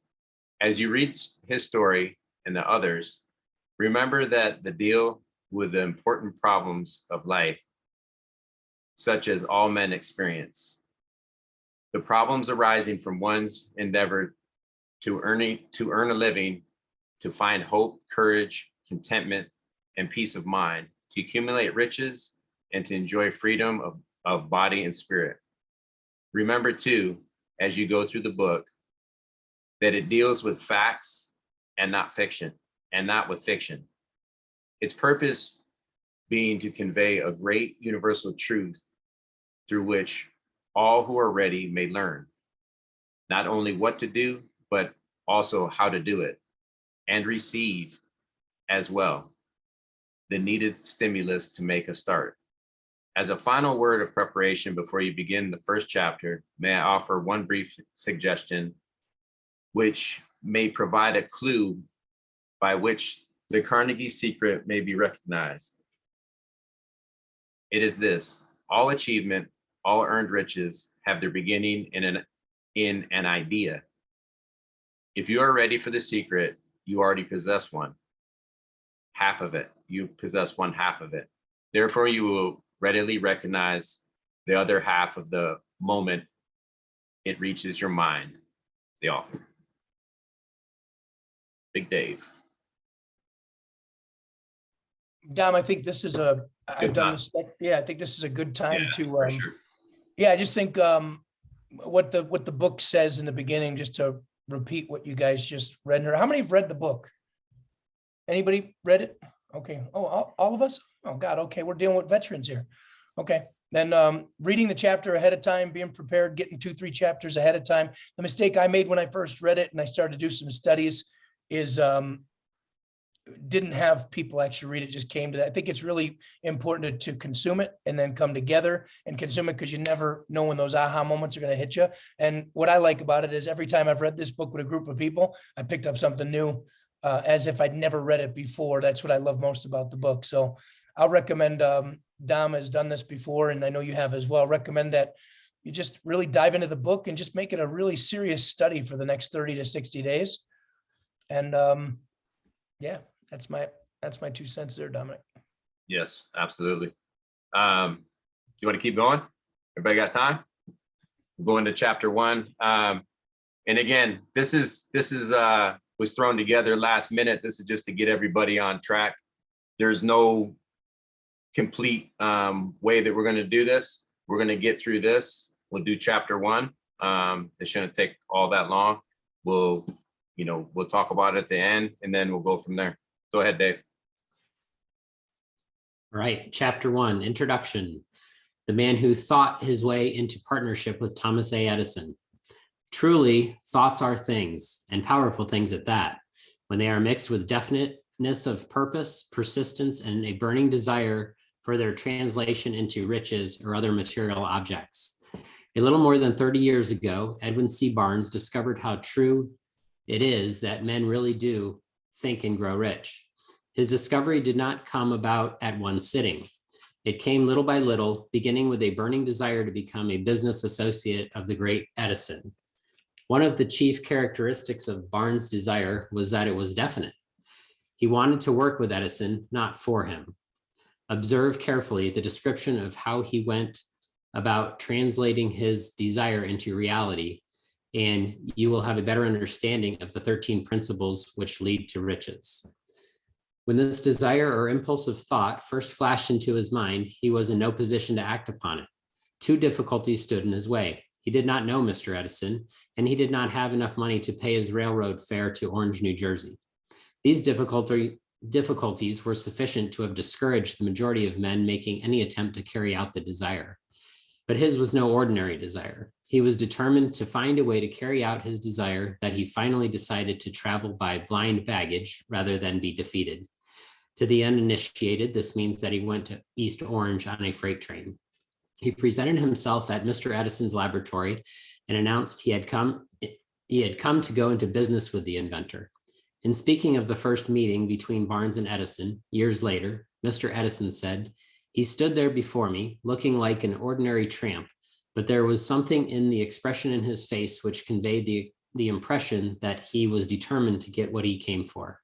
As you read his story and the others, remember that the deal with the important problems of life, such as all men experience. The problems arising from one's endeavor to earn a living, to find hope, courage, contentment, and peace of mind, to accumulate riches, and to enjoy freedom of body and spirit. Remember too, as you go through the book, that it deals with facts and not fiction, and not with fiction. Its purpose being to convey a great universal truth through which all who are ready may learn, not only what to do, but also how to do it, and receive as well the needed stimulus to make a start. As a final word of preparation before you begin the first chapter, may I offer one brief suggestion which may provide a clue by which the Carnegie secret may be recognized. It is this: all achievement, all earned riches have their beginning in an idea. If you are ready for the secret, you already possess one half of it. You possess one half of it. Therefore, you will readily recognize the other half of the moment it reaches your mind. The author. Big Dave.
Dom, I think this is I've
Good
done
time.
this. Yeah, I think this is a good time
Yeah,
to,
for sure.
yeah, I just think what the book says in the beginning, just to repeat what you guys just read. How many have read the book? Anybody read it? Okay. Oh, all of us? Oh God. Okay. We're dealing with veterans here. Okay. Then reading the chapter ahead of time, being prepared, getting 2-3 chapters ahead of time. The mistake I made when I first read it and I started to do some studies is didn't have people actually read it, just came to that. I think it's really important to consume it and then come together and consume it, because you never know when those aha moments are going to hit you. And what I like about it is every time I've read this book with a group of people, I picked up something new, as if I'd never read it before. That's what I love most about the book. So I'll recommend, Dom has done this before, and I know you have as well. Recommend that you just really dive into the book and just make it a really serious study for the next 30 to 60 days. And yeah, that's my 2 cents there, Dominic.
Yes, absolutely. You want to keep going? Everybody got time? We'll go into chapter 1. And again, this was thrown together last minute. This is just to get everybody on track. There's no complete way that we're going to do this. We're going to get through this. We'll do chapter 1. It shouldn't take all that long. We'll talk about it at the end, and then we'll go from there. Go ahead, Dave.
All right, chapter 1, introduction. The man who thought his way into partnership with Thomas A. Edison. Truly, thoughts are things, and powerful things at that, when they are mixed with definiteness of purpose, persistence, and a burning desire for their translation into riches or other material objects. A little more than 30 years ago, Edwin C. Barnes discovered how true it is that men really do think and grow rich. His discovery did not come about at one sitting. It came little by little, beginning with a burning desire to become a business associate of the great Edison. One of the chief characteristics of Barnes' desire was that it was definite. He wanted to work with Edison, not for him. Observe carefully the description of how he went about translating his desire into reality, and you will have a better understanding of the 13 principles which lead to riches. When this desire or impulse of thought first flashed into his mind, he was in no position to act upon it. Two difficulties stood in his way. He did not know Mr. Edison, and he did not have enough money to pay his railroad fare to Orange, New Jersey. These difficulties were sufficient to have discouraged the majority of men making any attempt to carry out the desire. But his was no ordinary desire. He was determined to find a way to carry out his desire that he finally decided to travel by blind baggage rather than be defeated. To the uninitiated, this means that he went to East Orange on a freight train. He presented himself at Mr. Edison's laboratory and announced he had come to go into business with the inventor. In speaking of the first meeting between Barnes and Edison, years later, Mr. Edison said, "He stood there before me, looking like an ordinary tramp, but there was something in the expression in his face which conveyed the impression that he was determined to get what he came for."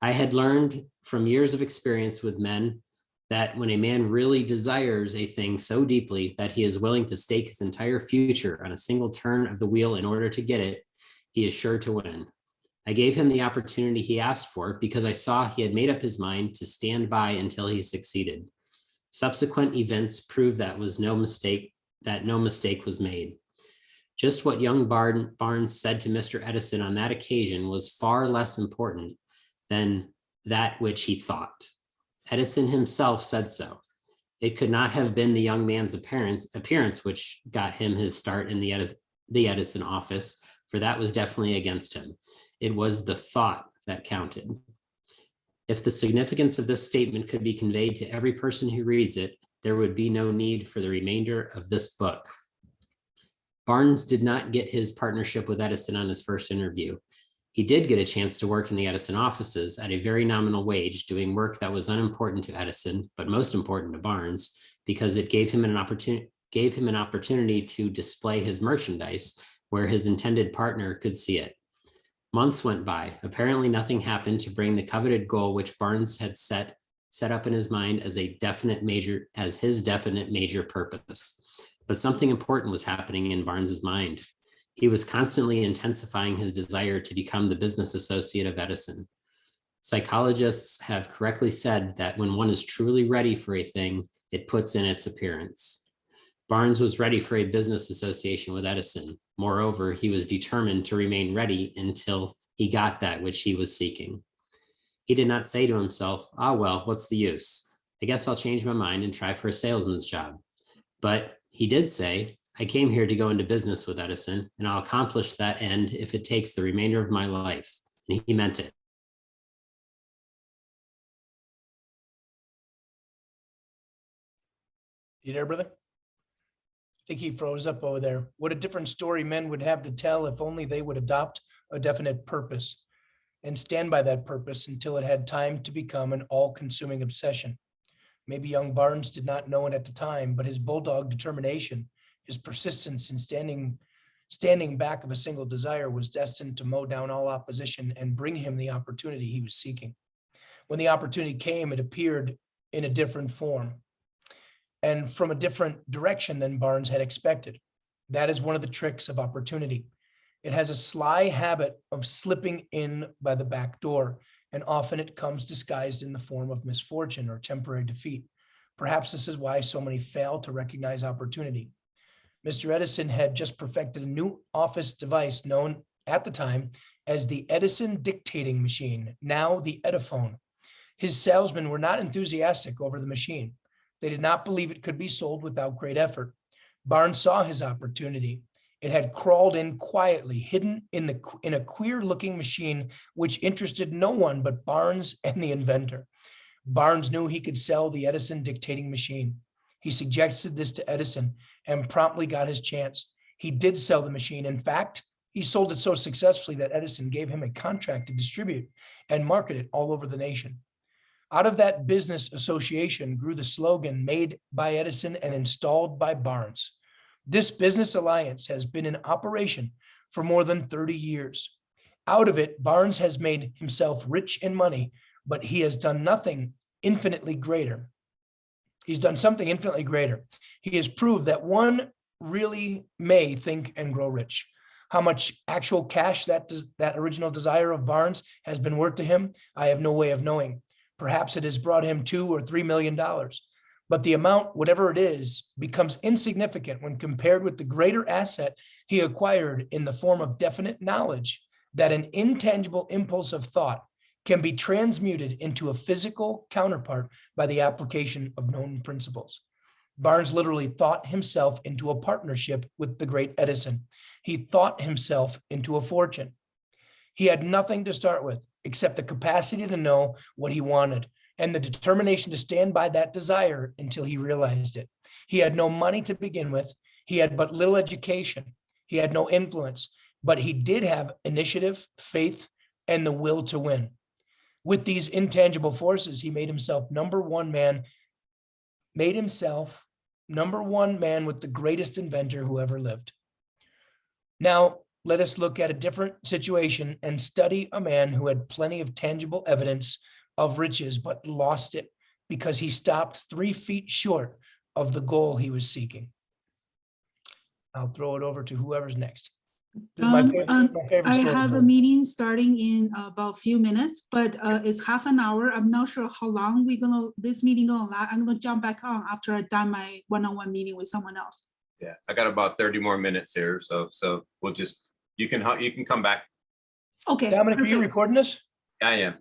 I had learned from years of experience with men that when a man really desires a thing so deeply that he is willing to stake his entire future on a single turn of the wheel in order to get it, he is sure to win. I gave him the opportunity he asked for because I saw he had made up his mind to stand by until he succeeded. Subsequent events proved that no mistake was made. Just what young Barnes said to Mr. Edison on that occasion was far less important than that which he thought. Edison himself said so. It could not have been the young man's appearance which got him his start in the Edison office, for that was definitely against him. It was the thought that counted. If the significance of this statement could be conveyed to every person who reads it, there would be no need for the remainder of this book. Barnes did not get his partnership with Edison on his first interview. He did get a chance to work in the Edison offices at a very nominal wage, doing work that was unimportant to Edison, but most important to Barnes, because it gave him an opportunity to display his merchandise where his intended partner could see it. Months went by. Apparently nothing happened to bring the coveted goal which Barnes had set up in his mind as his definite major purpose. But something important was happening in Barnes's mind. He was constantly intensifying his desire to become the business associate of Edison. Psychologists have correctly said that when one is truly ready for a thing, it puts in its appearance. Barnes was ready for a business association with Edison. Moreover, he was determined to remain ready until he got that which he was seeking. He did not say to himself, well, what's the use? I guess I'll change my mind and try for a salesman's job. But he did say, I came here to go into business with Edison, and I'll accomplish that end if it takes the remainder of my life. And he meant it.
You there, brother? I think he froze up over there. What a different story men would have to tell if only they would adopt a definite purpose and stand by that purpose until it had time to become an all-consuming obsession. Maybe young Barnes did not know it at the time, but his bulldog determination, his persistence in standing back of a single desire was destined to mow down all opposition and bring him the opportunity he was seeking. When the opportunity came, it appeared in a different form and from a different direction than Barnes had expected. That is one of the tricks of opportunity. It has a sly habit of slipping in by the back door, and often it comes disguised in the form of misfortune or temporary defeat. Perhaps this is why so many fail to recognize opportunity. Mr. Edison had just perfected a new office device known at the time as the Edison dictating machine, now the Ediphone. His salesmen were not enthusiastic over the machine. They did not believe it could be sold without great effort. Barnes saw his opportunity. It had crawled in quietly, hidden in a queer-looking machine which interested no one but Barnes and the inventor. Barnes knew he could sell the Edison dictating machine. He suggested this to Edison and promptly got his chance. He did sell the machine. In fact, he sold it so successfully that Edison gave him a contract to distribute and market it all over the nation. Out of that business association grew the slogan made by Edison and installed by Barnes. This business alliance has been in operation for more than 30 years. Out of it, Barnes has made himself rich in money, but he has done nothing infinitely greater. He's done something infinitely greater. He has proved that one really may think and grow rich. How much actual cash that original desire of Barnes has been worth to him, I have no way of knowing. Perhaps it has brought him $2 or $3 million. But the amount, whatever it is, becomes insignificant when compared with the greater asset he acquired in the form of definite knowledge that an intangible impulse of thought can be transmuted into a physical counterpart by the application of known principles. Barnes literally thought himself into a partnership with the great Edison. He thought himself into a fortune. He had nothing to start with except the capacity to know what he wanted and the determination to stand by that desire until he realized it. He had no money to begin with. He had but little education. He had no influence, but he did have initiative, faith, and the will to win. With these intangible forces, he made himself number one man with the greatest inventor who ever lived. Now, let us look at a different situation and study a man who had plenty of tangible evidence of riches, but lost it because he stopped 3 feet short of the goal he was seeking. I'll throw it over to whoever's next. This is my favorite
I
story.
have a meeting starting in about a few minutes, but it's half an hour. I'm not sure how long this meeting gonna last. I'm gonna jump back on after I done my one-on-one meeting with someone else.
Yeah, I got about 30 more minutes here, so we'll just, you can come back.
Okay.
Dominic, are you
perfect.
recording this?
I am.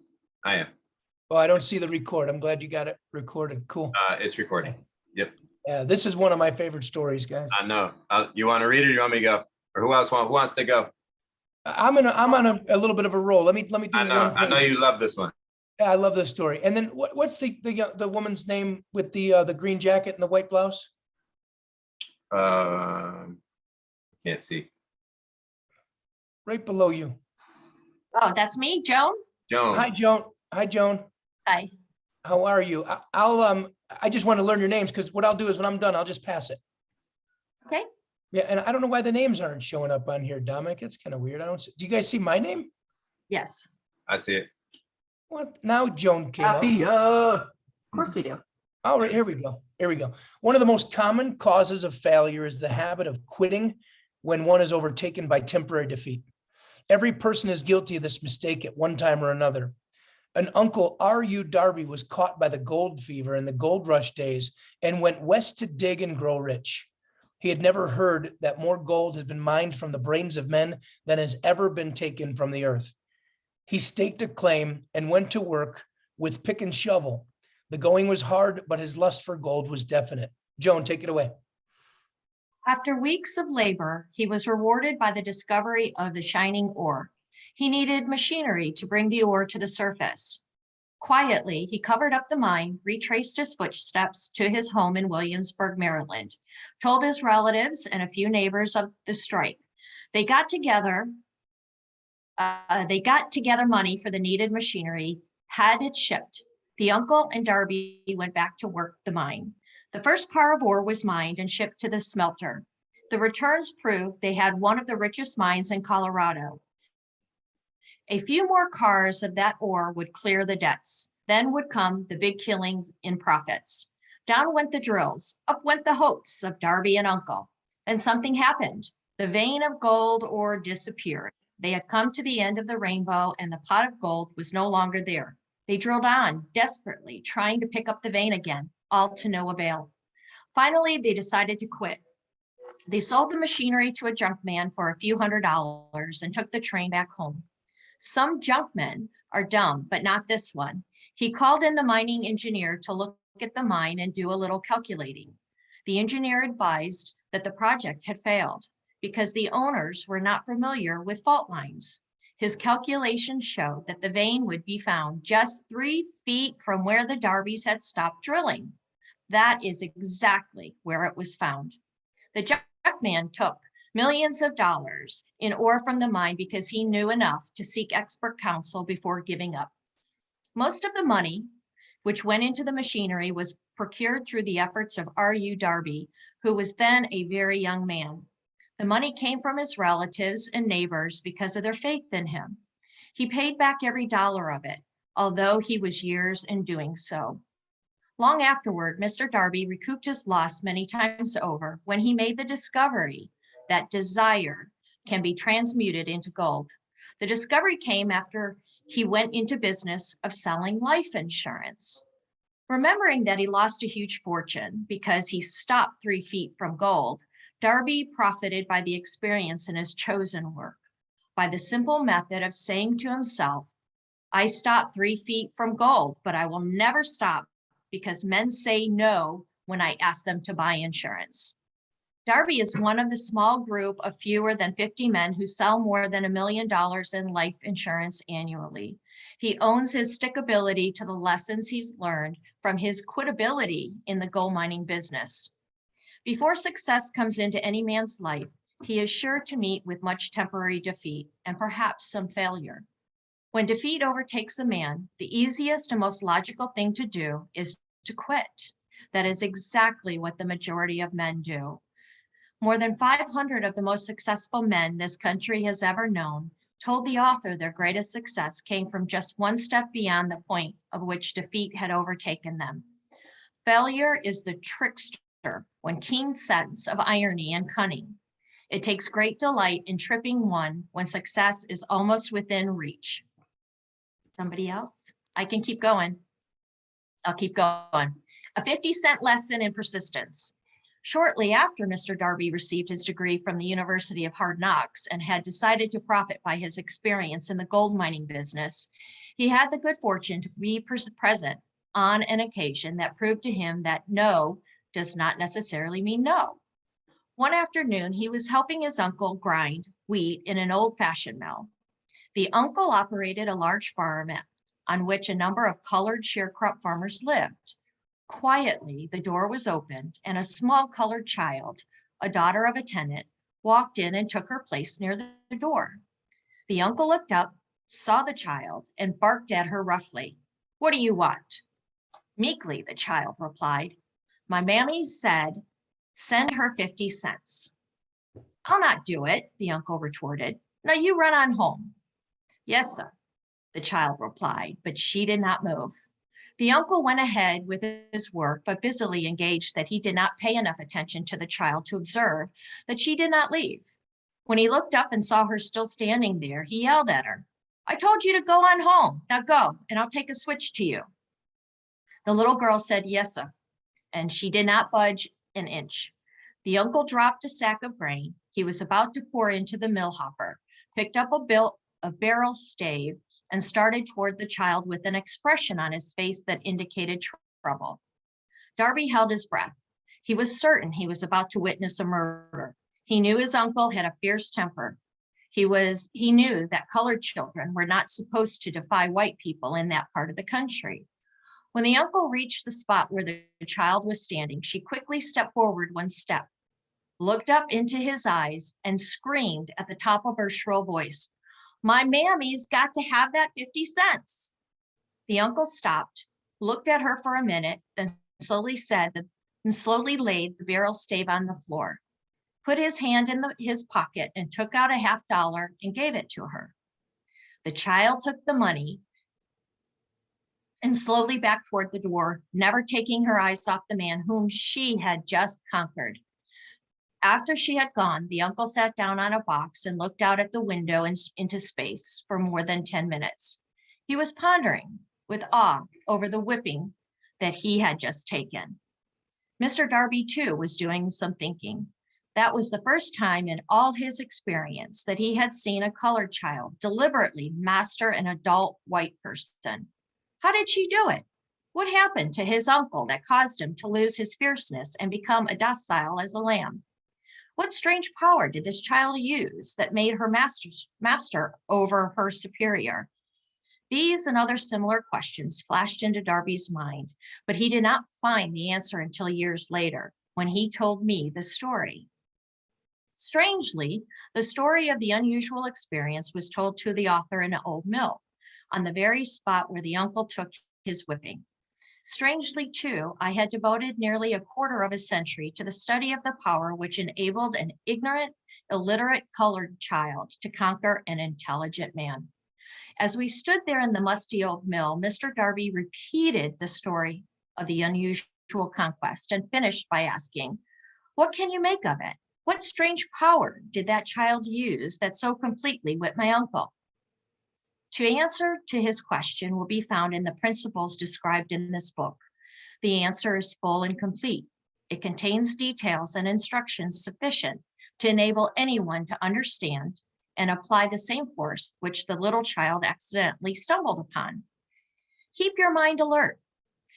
Oh, I don't see the record. I'm glad you got it recorded. Cool.
It's recording. Yep.
Yeah, this is one of my favorite stories, guys.
I know. You want to read it or you want me to go? Or who wants to go?
I'm on a little bit of a roll. Let me do
I know you love this one.
Yeah, I love this story. And then what's the woman's name with the green jacket and the white blouse?
Can't see.
Right below you.
Oh, that's me, Joan.
Joan.
Hi, Joan. Hi, Joan.
Hi.
How are you? I just want to learn your names because what I'll do is when I'm done, I'll just pass it.
Okay.
Yeah, and I don't know why the names aren't showing up on here, Dominic. It's kind of weird. Do you guys see my name?
Yes.
I see it.
What? Now Joan came up.
Of course we do.
All right, here we go. Here we go. One of the most common causes of failure is the habit of quitting when one is overtaken by temporary defeat. Every person is guilty of this mistake at one time or another. An uncle, R.U. Darby, was caught by the gold fever in the gold rush days and went west to dig and grow rich. He had never heard that more gold has been mined from the brains of men than has ever been taken from the earth. He staked a claim and went to work with pick and shovel. The going was hard, but his lust for gold was definite. Joan, take it away.
After weeks of labor, he was rewarded by the discovery of the shining ore. He needed machinery to bring the ore to the surface. Quietly, he covered up the mine, retraced his footsteps to his home in Williamsburg, Maryland, told his relatives and a few neighbors of the strike. They got together money for the needed machinery, had it shipped. The uncle and Darby went back to work the mine. The first car of ore was mined and shipped to the smelter. The returns proved they had one of the richest mines in Colorado. A few more cars of that ore would clear the debts. Then would come the big killings in profits. Down went the drills. Up went the hopes of Darby and Uncle. And something happened. The vein of gold ore disappeared. They had come to the end of the rainbow and the pot of gold was no longer there. They drilled on desperately, trying to pick up the vein again, all to no avail. Finally, they decided to quit. They sold the machinery to a junk man for a few $100s and took the train back home. Some junkmen are dumb, but not this one. He called in the mining engineer to look at the mine and do a little calculating. The engineer advised that the project had failed because the owners were not familiar with fault lines. His calculations showed that the vein would be found just 3 feet from where the Darbys had stopped drilling. That is exactly where it was found. The junkman took millions of dollars in ore from the mine because he knew enough to seek expert counsel before giving up. Most of the money which went into the machinery was procured through the efforts of R.U. Darby, who was then a very young man. The money came from his relatives and neighbors because of their faith in him. He paid back every dollar of it, although he was years in doing so. Long afterward, Mr. Darby recouped his loss many times over when he made the discovery that desire can be transmuted into gold. The discovery came after he went into business of selling life insurance. Remembering that he lost a huge fortune because he stopped 3 feet from gold, Darby profited by the experience in his chosen work, by the simple method of saying to himself, I stopped 3 feet from gold, but I will never stop because men say no when I ask them to buy insurance. Darby is one of the small group of fewer than 50 men who sell more than $1 million in life insurance annually. He owns his stickability to the lessons he's learned from his quitability in the gold mining business. Before success comes into any man's life, he is sure to meet with much temporary defeat and perhaps some failure. When defeat overtakes a man, the easiest and most logical thing to do is to quit. That is exactly what the majority of men do. More than 500 of the most successful men this country has ever known told the author their greatest success came from just one step beyond the point of which defeat had overtaken them. Failure is the trickster when keen sense of irony and cunning. It takes great delight in tripping one when success is almost within reach. Somebody else? I can keep going. I'll keep going. A 50-cent lesson in persistence. Shortly after Mr. Darby received his degree from the University of Hard Knocks and had decided to profit by his experience in the gold mining business, he had the good fortune to be present on an occasion that proved to him that no does not necessarily mean no. One afternoon, he was helping his uncle grind wheat in an old-fashioned mill. The uncle operated a large farm on which a number of colored sharecrop farmers lived. Quietly, the door was opened and a small colored child, a daughter of a tenant, walked in and took her place near the door. The uncle looked up, saw the child, and barked at her roughly. What do you want? Meekly, the child replied, my mammy said, send her 50 cents. I'll not do it, the uncle retorted. Now you run on home. Yes, sir, the child replied, but she did not move. The uncle went ahead with his work, but busily engaged that he did not pay enough attention to the child to observe that she did not leave. When he looked up and saw her still standing there, he yelled at her, I told you to go on home. Now go, and I'll take a switch to you. The little girl said, yes, sir, and she did not budge an inch. The uncle dropped a sack of grain he was about to pour into the mill hopper, picked up a barrel stave, and started toward the child with an expression on his face that indicated trouble. Darby held his breath. He was certain he was about to witness a murder. He knew his uncle had a fierce temper. He knew that colored children were not supposed to defy white people in that part of the country. When the uncle reached the spot where the child was standing, she quickly stepped forward one step, looked up into his eyes, and screamed at the top of her shrill voice, my mammy's got to have that 50 cents. The uncle stopped, looked at her for a minute, then slowly laid the barrel stave on the floor, put his hand in his pocket and took out a $50 and gave it to her. The child took the money and slowly backed toward the door, never taking her eyes off the man whom she had just conquered. After she had gone, the uncle sat down on a box and looked out at the window and into space for more than 10 minutes. He was pondering with awe over the whipping that he had just taken. Mr. Darby, too, was doing some thinking. That was the first time in all his experience that he had seen a colored child deliberately master an adult white person. How did she do it? What happened to his uncle that caused him to lose his fierceness and become as docile as a lamb? What strange power did this child use that made her master over her superior? These and other similar questions flashed into Darby's mind, but he did not find the answer until years later, when he told me the story. Strangely, the story of the unusual experience was told to the author in an old mill, on the very spot where the uncle took his whipping. Strangely, too, I had devoted nearly a quarter of a century to the study of the power which enabled an ignorant, illiterate colored child to conquer an intelligent man. As we stood there in the musty old mill, Mr. Darby repeated the story of the unusual conquest and finished by asking, "What can you make of it? What strange power did that child use that so completely whipped my uncle?" To answer to his question will be found in the principles described in this book. The answer is full and complete. It contains details and instructions sufficient to enable anyone to understand and apply the same force which the little child accidentally stumbled upon. Keep your mind alert,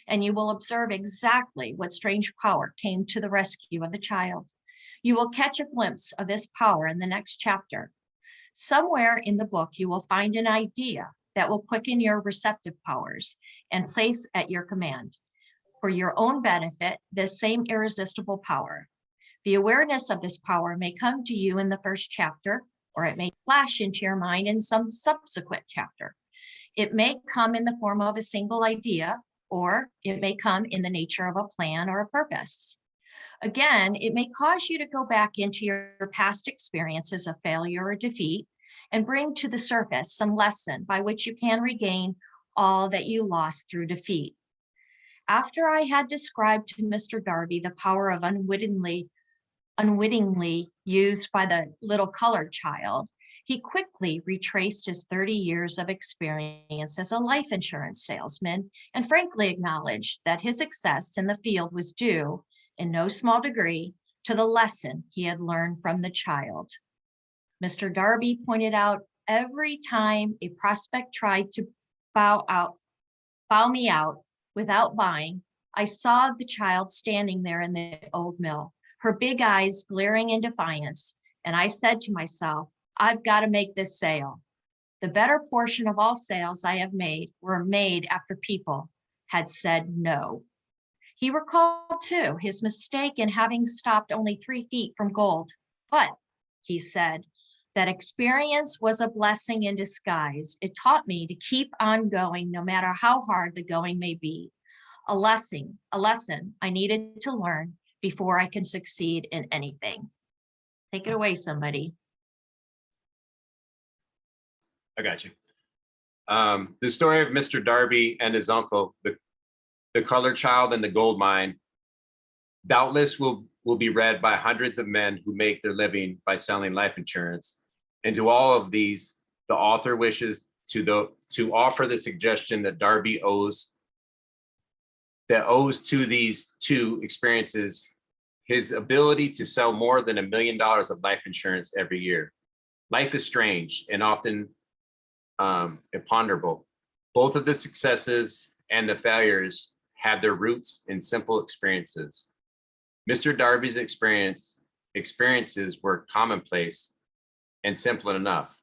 and you will observe exactly what strange power came to the rescue of the child. You will catch a glimpse of this power in the next chapter. Somewhere in the book, you will find an idea that will quicken your receptive powers and place at your command, for your own benefit, this same irresistible power. The awareness of this power may come to you in the first chapter, or it may flash into your mind in some subsequent chapter. It may come in the form of a single idea, or it may come in the nature of a plan or a purpose. Again, it may cause you to go back into your past experiences of failure or defeat and bring to the surface some lesson by which you can regain all that you lost through defeat. After I had described to Mr. Darby the power of unwittingly used by the little colored child, he quickly retraced his 30 years of experience as a life insurance salesman and frankly acknowledged that his success in the field was due, in no small degree, to the lesson he had learned from the child. Mr. Darby pointed out every time a prospect tried to bow me out without buying, I saw the child standing there in the old mill, her big eyes glaring in defiance, and I said to myself, I've got to make this sale. The better portion of all sales I have made were made after people had said no. He recalled, too, his mistake in having stopped only 3 feet from gold. But, he said, that experience was a blessing in disguise. It taught me to keep on going no matter how hard the going may be. A lesson I needed to learn before I can succeed in anything. Take it away, somebody.
I got you. The story of Mr. Darby and his uncle, the colored child and the gold mine, doubtless will be read by hundreds of men who make their living by selling life insurance. And to all of these, the author wishes to offer the suggestion that Darby owes to these two experiences his ability to sell more than $1 million of life insurance every year. Life is strange and often imponderable. Both of the successes and the failures have their roots in simple experiences. Mr. Darby's experiences were commonplace and simple enough,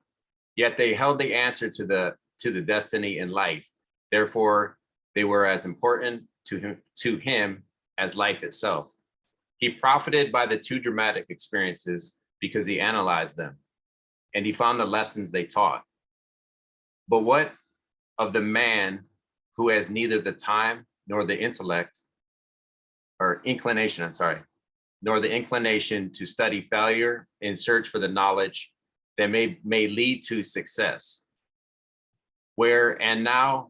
yet they held the answer to the destiny in life. Therefore, they were as important to him as life itself. He profited by the two dramatic experiences because he analyzed them and he found the lessons they taught. But what of the man who has neither the time nor the inclination to study failure in search for the knowledge that may lead to success? Where and how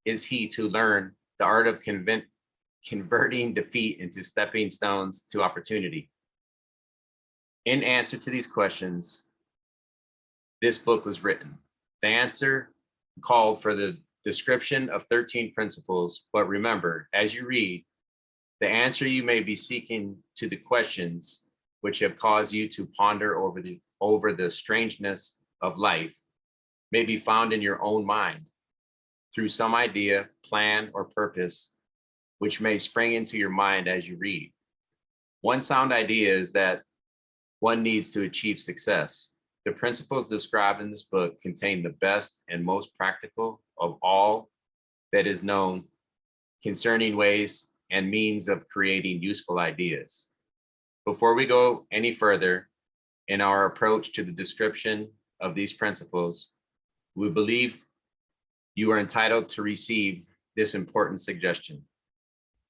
is he to learn the art of converting defeat into stepping stones to opportunity? In answer to these questions, this book was written. The answer called for the description of 13 principles, but remember, as you read, the answer you may be seeking to the questions which have caused you to ponder over the strangeness of life may be found in your own mind through some idea, plan, or purpose which may spring into your mind as you read. One sound idea is that one needs to achieve success. The principles described in this book contain the best and most practical of all that is known concerning ways and means of creating useful ideas. Before we go any further in our approach to the description of these principles, we believe you are entitled to receive this important suggestion.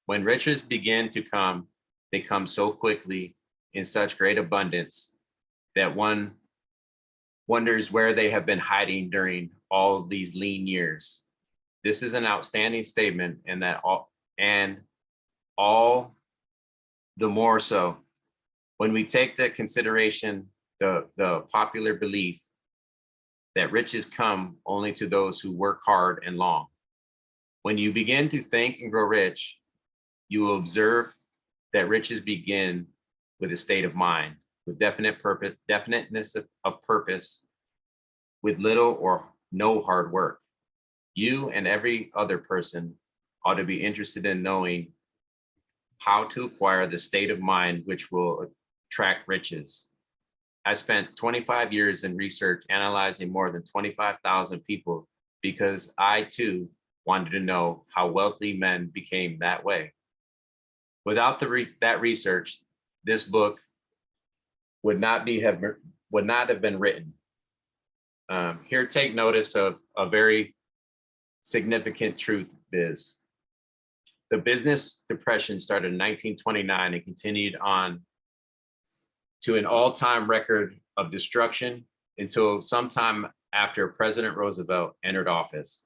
When riches begin to come, they come so quickly in such great abundance that one wonders where they have been hiding during all these lean years. This is an outstanding statement, and all the more so when we take the consideration the popular belief that riches come only to those who work hard and long. When you begin to think and grow rich, you will observe that riches begin with a state of mind, with definite purpose, definiteness of purpose, with little or no hard work. You and every other person ought to be interested in knowing how to acquire the state of mind which will attract riches. I spent 25 years in research analyzing more than 25,000 people because I too wanted to know how wealthy men became that way. Without that research, this book would not have been written. Here, take notice of a very significant truth, Biz. The business depression started in 1929 and continued on to an all-time record of destruction until sometime after President Roosevelt entered office.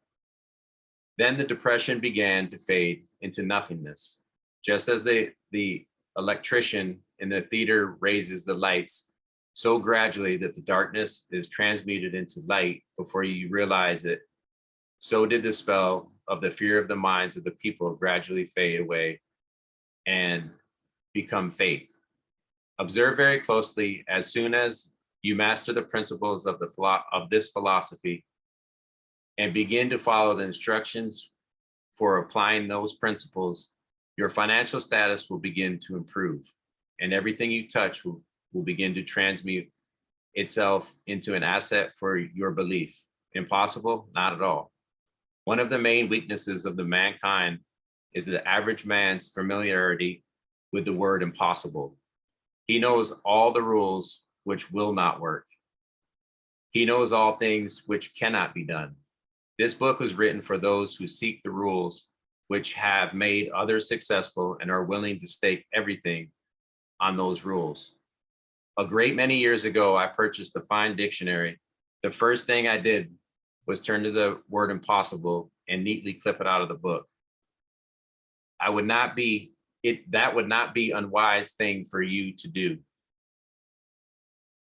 Then the depression began to fade into nothingness. Just as the electrician in the theater raises the lights so gradually that the darkness is transmuted into light before you realize it, so did the spell of the fear of the minds of the people gradually fade away and become faith. Observe very closely. As soon as you master the principles of this philosophy and begin to follow the instructions for applying those principles, your financial status will begin to improve, and everything you touch will begin to transmute itself into an asset for your belief. Impossible? Not at all. One of the main weaknesses of the mankind is the average man's familiarity with the word impossible. He knows all the rules which will not work. He knows all things which cannot be done. This book was written for those who seek the rules which have made others successful and are willing to stake everything on those rules. A great many years ago, I purchased a fine dictionary. The first thing I did was turn to the word impossible and neatly clip it out of the book. That would not be unwise thing for you to do.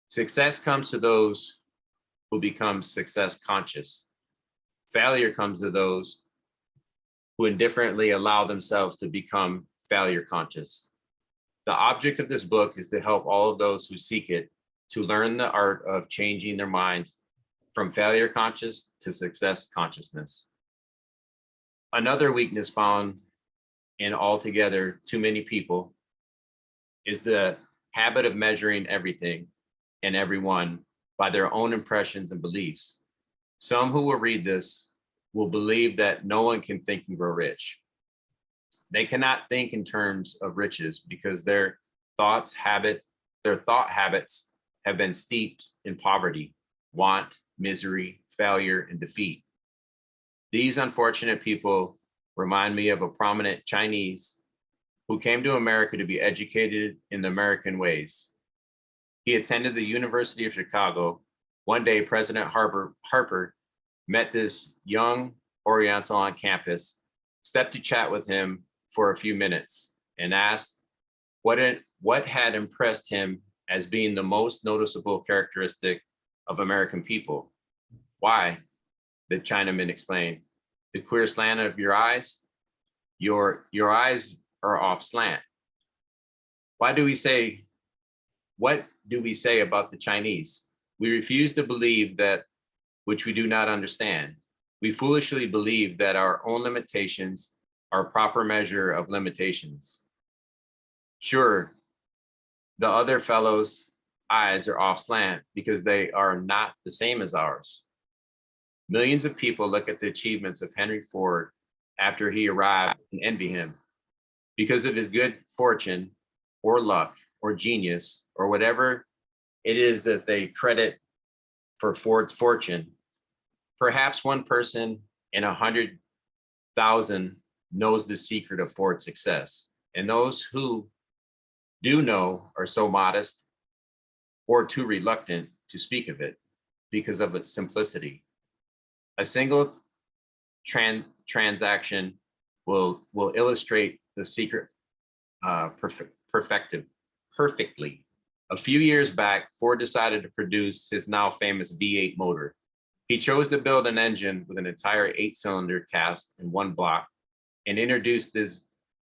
Success comes to those who become success conscious. Failure comes to those who indifferently allow themselves to become failure conscious. The object of this book is to help all of those who seek it to learn the art of changing their minds from failure conscious to success consciousness. Another weakness found in altogether too many people is the habit of measuring everything and everyone by their own impressions and beliefs. Some who will read this will believe that no one can think and grow rich. They cannot think in terms of riches because their thought habits have been steeped in poverty, want, misery, failure, and defeat. These unfortunate people remind me of a prominent Chinese who came to America to be educated in the American ways. He attended the University of Chicago. One day, President Harper met this young Oriental on campus, stepped to chat with him for a few minutes, and asked what had impressed him as being the most noticeable characteristic of American people. Why? The Chinaman explained. The queer slant of your eyes? Your eyes are off slant. What do we say about the Chinese? We refuse to believe that which we do not understand. We foolishly believe that our own limitations are a proper measure of limitations. Sure, the other fellow's eyes are off slant because they are not the same as ours. Millions of people look at the achievements of Henry Ford after he arrived and envy him because of his good fortune or luck or genius or whatever it is that they credit for Ford's fortune. Perhaps one person in 100,000 knows the secret of Ford's success. And those who do know are so modest or too reluctant to speak of it because of its simplicity. A single transaction will illustrate the secret perfectly. A few years back, Ford decided to produce his now famous V8 motor. He chose to build an engine with an entire 8-cylinder cast in one block and introduced his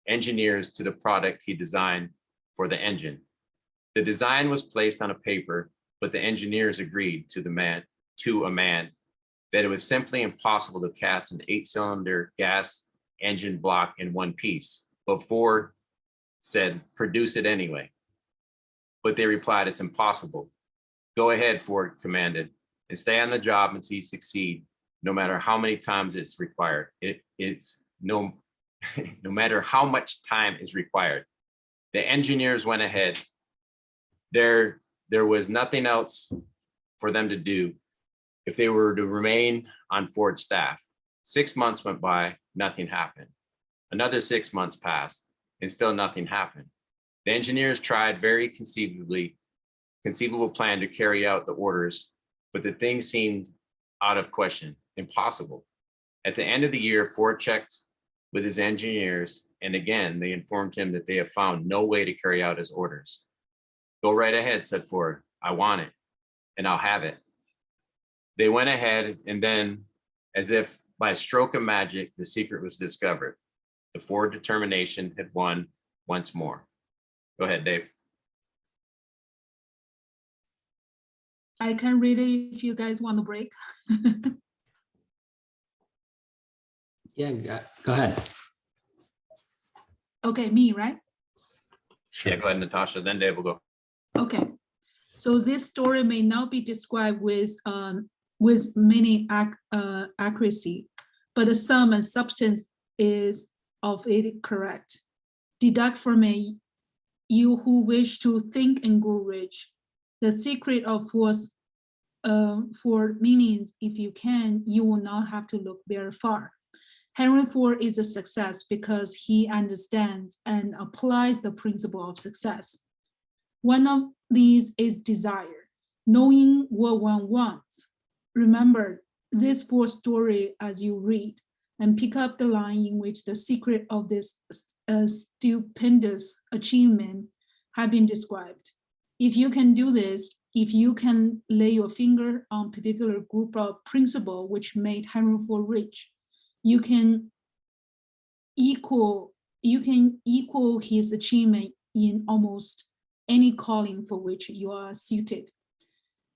engineers to the product he designed for the engine. The design was placed on a paper, but the engineers agreed to a man that it was simply impossible to cast an 8-cylinder gas engine block in one piece. But Ford said, produce it anyway. But they replied, it's impossible. Go ahead, Ford commanded, and stay on the job until you succeed, no matter how many times it's required. No matter how much time is required. The engineers went ahead. There was nothing else for them to do if they were to remain on Ford's staff. 6 months went by, nothing happened. Another 6 months passed, and still nothing happened. The engineers tried very conceivable plan to carry out the orders, but the thing seemed out of question, impossible. At the end of the year, Ford checked with his engineers, and again, they informed him that they have found no way to carry out his orders. Go right ahead, said Ford. I want it, and I'll have it. They went ahead, and then, as if by a stroke of magic, the secret was discovered. The Ford determination had won once more. Go ahead, Dave.
I can read it if you guys want to break.
Yeah, go ahead.
Okay, me, right?
Yeah, go ahead, Natasha, then Dave will go.
Okay, so this story may not be described with many accuracy, but the sum and substance is of it correct. Deduct from it, you who wish to think and grow rich. The secret of force for meanings, if you can, you will not have to look very far. Henry Ford is a success because he understands and applies the principle of success. One of these is desire, knowing what one wants. Remember this Ford story as you read and pick up the line in which the secret of this stupendous achievement have been described. If you can do this, if you can lay your finger on a particular group of principles which made Henry Ford rich, you can equal his achievement in almost any calling for which you are suited.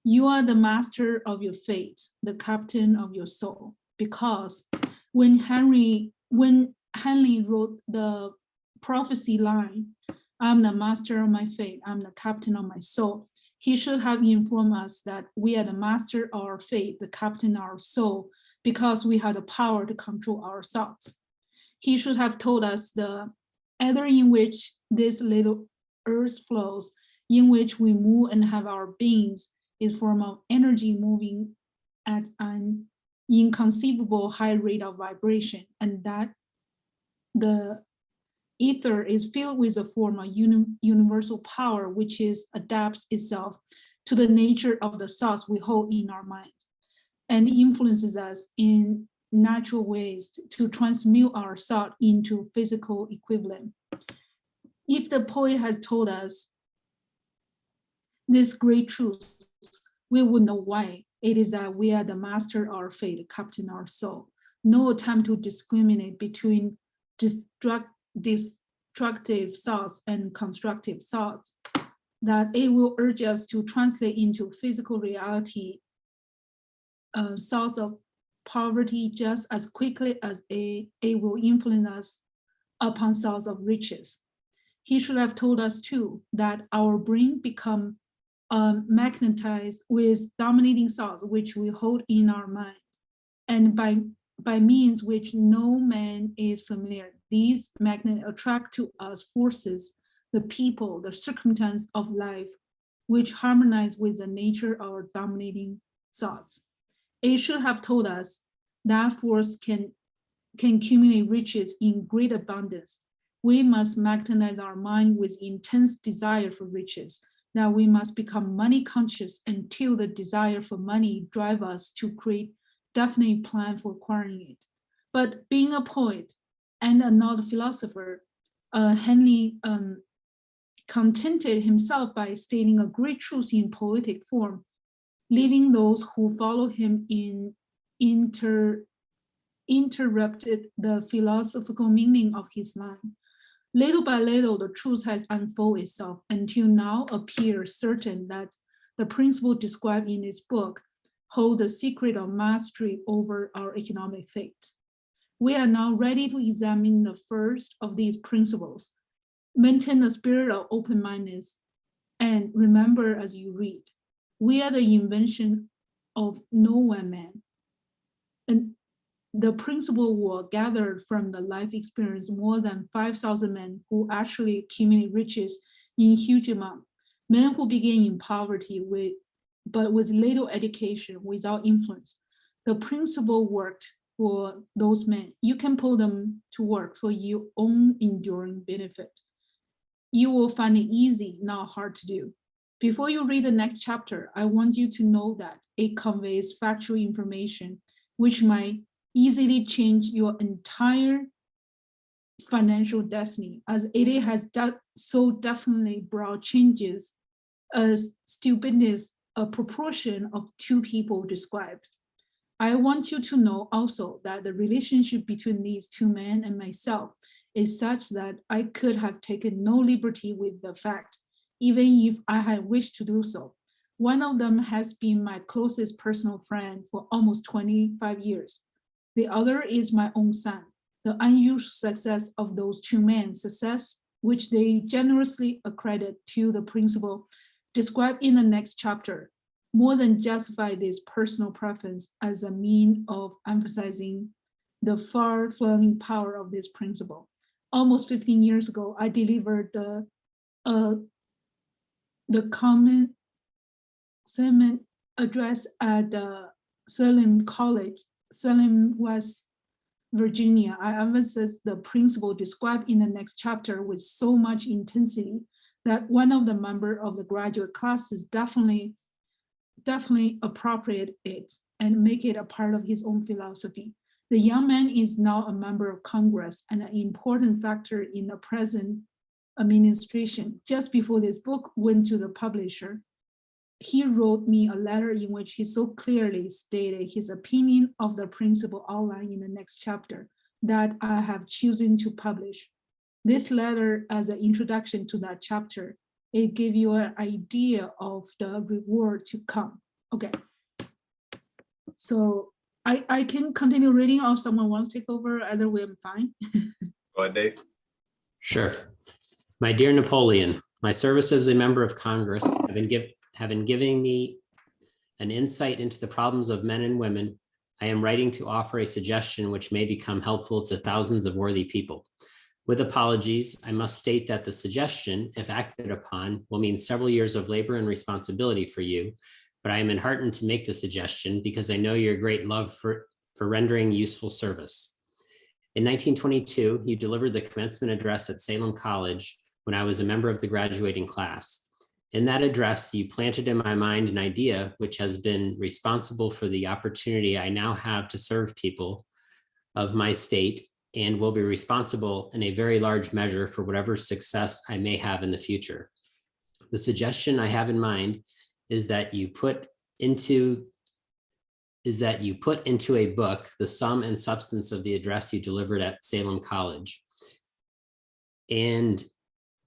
You are the master of your fate, the captain of your soul, because when Henry wrote the prophecy line, I'm the master of my fate, I'm the captain of my soul, he should have informed us that we are the master of our fate, the captain of our soul, because we have the power to control our thoughts. He should have told us the ether in which this little earth flows, in which we move and have our beings, is form of energy moving at an inconceivable high rate of vibration, and that the ether is filled with a form of universal power which adapts itself to the nature of the thoughts we hold in our mind and influences us in natural ways to transmute our thought into physical equivalent. If the poet has told us this great truth, we would know why. It is that we are the master of our fate, the captain of our soul. No attempt to discriminate between destructive thoughts and constructive thoughts, that it will urge us to translate into physical reality thoughts of poverty just as quickly as it will influence us upon thoughts of riches. He should have told us too that our brain become magnetized with dominating thoughts which we hold in our mind, and by means which no man is familiar. These magnets attract to us forces, the people, the circumstance of life, which harmonize with the nature of our dominating thoughts. It should have told us That force can accumulate riches in great abundance. We must magnetize our mind with intense desire for riches, that we must become money conscious until the desire for money drive us to create definite plan for acquiring it. But being a poet and not a philosopher, Henley contented himself by stating a great truth in poetic form, leaving those who follow him interrupted the philosophical meaning of his line. Little by little, the truth has unfolded itself until now appears certain that the principle described in this book hold the secret of mastery over our economic fate. We are now ready to examine the first of these principles. Maintain a spirit of open-mindedness and remember as you read, we are the invention of no one man. And the principle were gathered from the life experience more than 5,000 men who actually accumulate riches in huge amount. Men who began in poverty but with little education, without influence. The principle worked for those men. You can put them to work for your own enduring benefit. You will find it easy, not hard to do. Before you read the next chapter, I want you to know that it conveys factual information which might easily change your entire financial destiny, as it has so definitely brought changes as stupendous a proportion of two people described. I want you to know also that the relationship between these two men and myself is such that I could have taken no liberty with the fact, even if I had wished to do so. One of them has been my closest personal friend for almost 25 years. The other is my own son. The unusual success of those two men, success which they generously accredit to the principle described in the next chapter, more than justify this personal preference as a means of emphasizing the far-flung power of this principle. Almost 15 years ago, I delivered the common sermon address at Salem College, Salem, West Virginia. I emphasize the principle described in the next chapter with so much intensity that one of the members of the graduate class is definitely appropriate it and make it a part of his own philosophy. The young man is now a member of Congress and an important factor in the present administration. Just before this book went to the publisher, he wrote me a letter in which he so clearly stated his opinion of the principle outlined in the next chapter that I have chosen to publish. This letter, as an introduction to that chapter, it gives you an idea of the reward to come. Okay. So I can continue reading, or if someone wants to take over, either way I'm fine.
Go ahead, Dave.
Sure. My dear Napoleon, my service as a member of Congress have been giving me an insight into the problems of men and women. I am writing to offer a suggestion which may become helpful to thousands of worthy people. With apologies, I must state that the suggestion, if acted upon, will mean several years of labor and responsibility for you, but I am enheartened to make the suggestion because I know your great love for rendering useful service. In 1922, you delivered the commencement address at Salem College when I was a member of the graduating class. In that address, you planted in my mind an idea which has been responsible for the opportunity I now have to serve people of my state and will be responsible in a very large measure for whatever success I may have in the future. The suggestion I have in mind is that you put into a book the sum and substance of the address you delivered at Salem College. And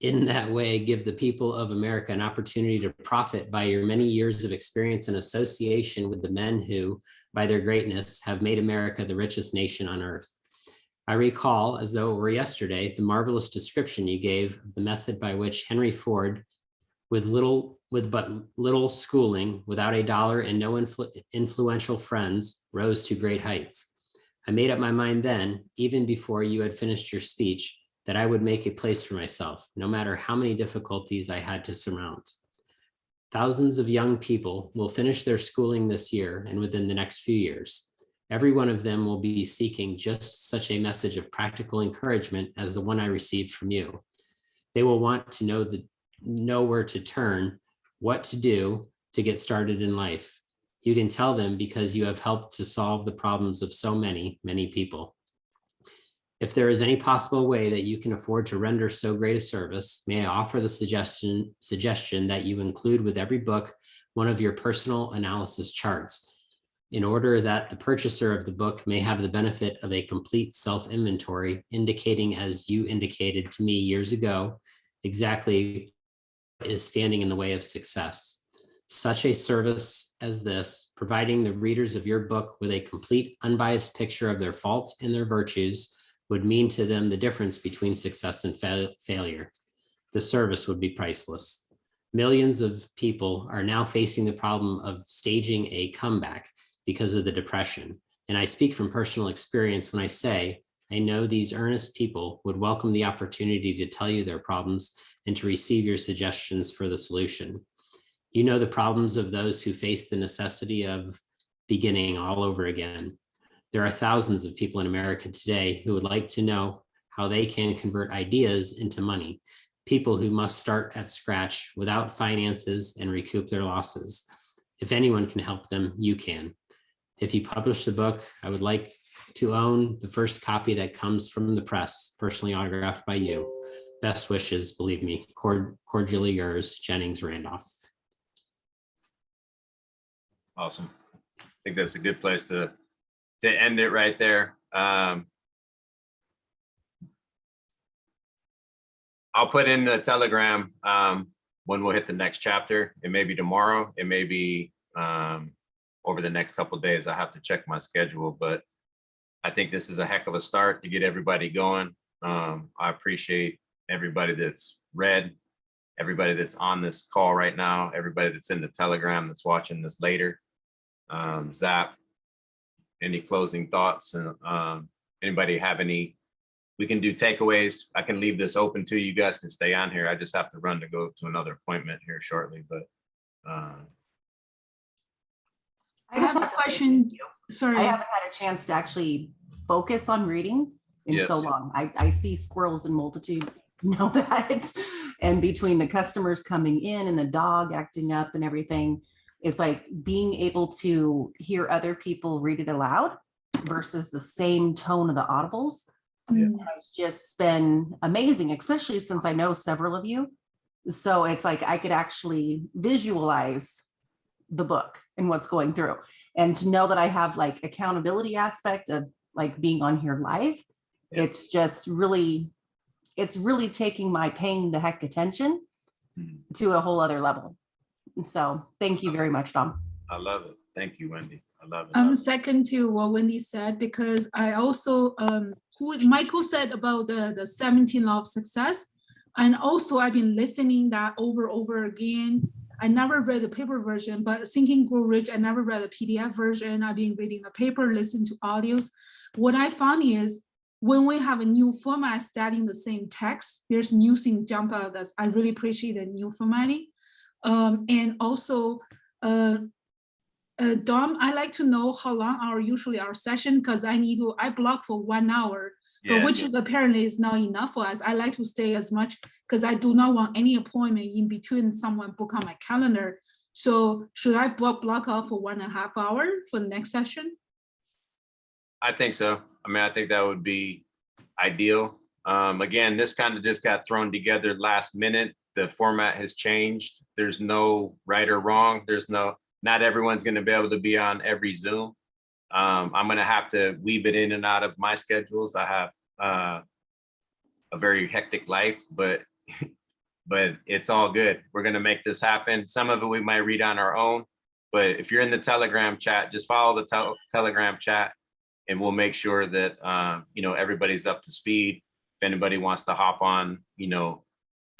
in that way, give the people of America an opportunity to profit by your many years of experience and association with the men who, by their greatness, have made America the richest nation on earth. I recall, as though it were yesterday, the marvelous description you gave of the method by which Henry Ford, with but little schooling, without a dollar and no influential friends, rose to great heights. I made up my mind then, even before you had finished your speech, that I would make a place for myself, no matter how many difficulties I had to surmount. Thousands of young people will finish their schooling this year and within the next few years. Every one of them will be seeking just such a message of practical encouragement as the one I received from you. They will want to know where to turn, what to do to get started in life. You can tell them because you have helped to solve the problems of so many, many people. If there is any possible way that you can afford to render so great a service, may I offer the suggestion that you include with every book one of your personal analysis charts, in order that the purchaser of the book may have the benefit of a complete self-inventory, indicating, as you indicated to me years ago, exactly what is standing in the way of success. Such a service as this, providing the readers of your book with a complete, unbiased picture of their faults and their virtues, would mean to them the difference between success and failure. The service would be priceless. Millions of people are now facing the problem of staging a comeback because of the depression. And I speak from personal experience when I say, I know these earnest people would welcome the opportunity to tell you their problems and to receive your suggestions for the solution. You know the problems of those who face the necessity of beginning all over again. There are thousands of people in America today who would like to know how they can convert ideas into money. People who must start at scratch without finances and recoup their losses. If anyone can help them, you can. If you publish the book, I would like to own the first copy that comes from the press, personally autographed by you. Best wishes, believe me. Cordially yours, Jennings Randolph.
Awesome. I think that's a good place to end it right there. I'll put in the Telegram when we'll hit the next chapter. It may be tomorrow. It may be over the next couple of days. I have to check my schedule, but I think this is a heck of a start to get everybody going. I appreciate everybody that's read, everybody that's on this call right now, everybody that's in the Telegram that's watching this later. Zap, any closing thoughts? And anybody have any? We can do takeaways. I can leave this open to you. You guys can stay on here. I just have to run to go to another appointment here shortly, but
I have a question. Sorry.
I haven't had a chance to actually focus on reading in so long. I see squirrels in multitudes, you know that. And between the customers coming in and the dog acting up and everything, it's like being able to hear other people read it aloud versus the same tone of the audibles has just been amazing, especially since I know several of you. So it's like I could actually visualize the book and what's going through, and to know that I have like accountability aspect of like being on here live. It's just really, it's really taking my paying the heck attention to a whole other level. And so thank you very much, Dom.
I love it. Thank you, Wendy. I love it.
I'm second to what Wendy said, because I also, Michael said about the 17 law of success. And also I've been listening that over again. I never read the paper version, but Think and Grow Rich, I never read the PDF version. I've been reading the paper, listening to audios. What I found is when we have a new format studying the same text, there's new things jump out of this. I really appreciate the new formatting. And also, Dom, I like to know how long are usually our session, because I block for 1 hour. But which is apparently is not enough for us. I like to stay as much because I do not want any appointment in between someone book on my calendar. So should I block out for 1.5 hours for the next session?
I think so. I mean, I think that would be ideal. Again, this kind of just got thrown together last minute. The format has changed. There's no right or wrong. Not everyone's going to be able to be on every Zoom. I'm going to have to weave it in and out of my schedules. I have a very hectic life, but it's all good. We're going to make this happen. Some of it we might read on our own, but if you're in the Telegram chat, just follow the Telegram chat and we'll make sure that, everybody's up to speed. If anybody wants to hop on,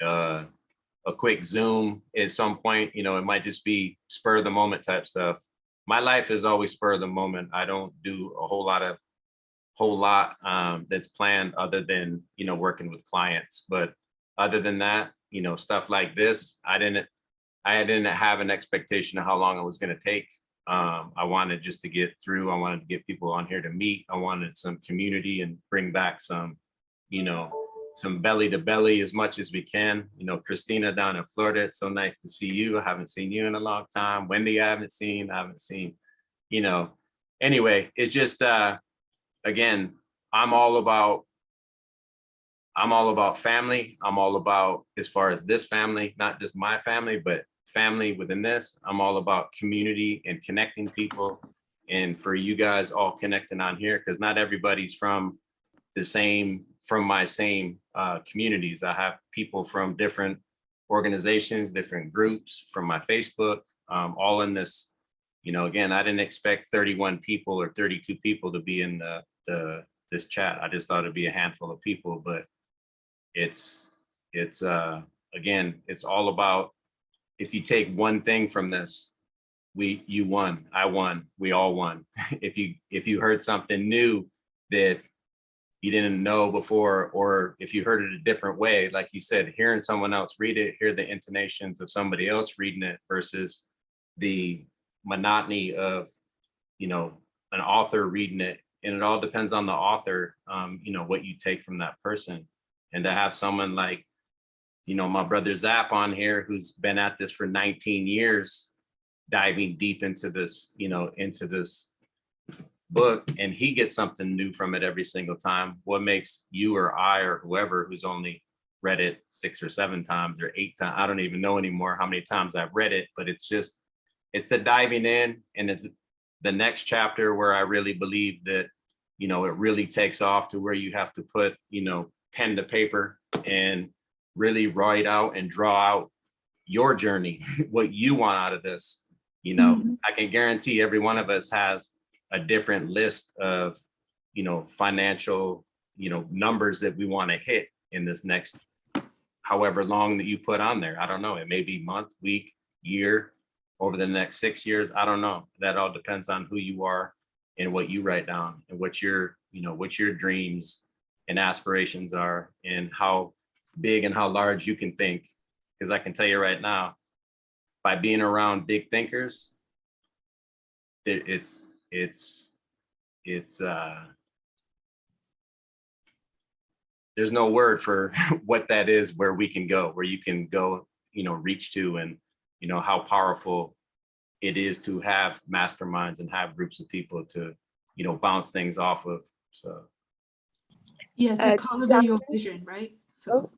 a quick Zoom at some point, it might just be spur of the moment type stuff. My life is always spur of the moment. I don't do a whole lot that's planned other than, working with clients. But other than that, stuff like this, I didn't have an expectation of how long it was going to take. I wanted just to get through. I wanted to get people on here to meet. I wanted some community and bring back some, you know, some belly to belly as much as we can. You know, Christina down in Florida, it's so nice to see you. I haven't seen you in a long time. Wendy, I haven't seen, you know. Anyway, it's just, again, I'm all about family. I'm all about, as far as this family, not just my family, but family within this. I'm all about community and connecting people. And for you guys all connecting on here, because not everybody's from my same communities. I have people from different organizations, different groups, from my Facebook, all in this. You know, again, I didn't expect 31 people or 32 people to be in this chat. I just thought it'd be a handful of people, but it's again, it's all about, if you take one thing from this, you won, I won, we all won. If you heard something new that you didn't know before, or if you heard it a different way, like you said, hearing someone else read it, hear the intonations of somebody else reading it versus the monotony of, you know, an author reading it. And it all depends on the author, you know, what you take from that person. And to have someone like, you know, my brother Zap on here, who's been at this for 19 years, diving deep into this, you know, into this book, and he gets something new from it every single time. What makes you or I or whoever who's only read it 6 or 7 times or 8 times, I don't even know anymore how many times I've read it, but it's the diving in, and it's the next chapter where I really believe that, you know, it really takes off to where you have to put, you know, pen to paper and really write out and draw out your journey, what you want out of this. You know, I can guarantee every one of us has a different list of, you know, financial, you know, numbers that we want to hit in this next, however long that you put on there. I don't know. It may be month, week, year, over the next 6 years. I don't know. That all depends on who you are and what you write down and what your, you know, what your dreams and aspirations are, and how big and how large you can think. Because I can tell you right now, by being around big thinkers, it's there's no word for what that is, where we can go, where you can go, you know, reach to, and, you know, how powerful it is to have masterminds and have groups of people to, you know, bounce things off of. So
Yes, cultivate your vision, right? So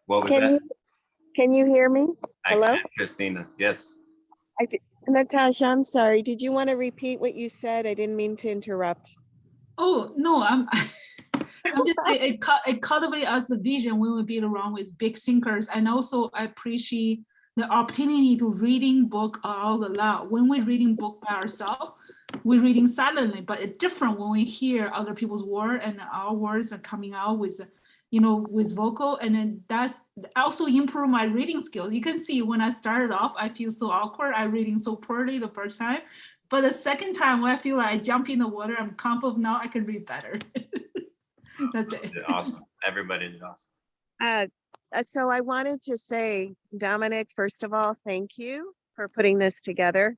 what was that?
Can you hear me? Hello?
I can, Christina. Yes.
Natasha, I'm sorry. Did you want to repeat what you said? I didn't mean to interrupt.
oh no, I'm just saying it cultivate us the vision when we be around with big thinkers. And also I appreciate the opportunity to reading book out loud. When we're reading book by ourselves, we're reading silently, but it's different when we hear other people's word and our words are coming out with, you know, with vocal. And then that's also improve my reading skills. You can see when I started off, I feel so awkward. I'm reading so poorly the first time, but the second time when I feel like I jump in the water, I'm confident now I can read better. That's it.
Awesome. Everybody did awesome.
So I wanted to say, Dominic, first of all, thank you for putting this together.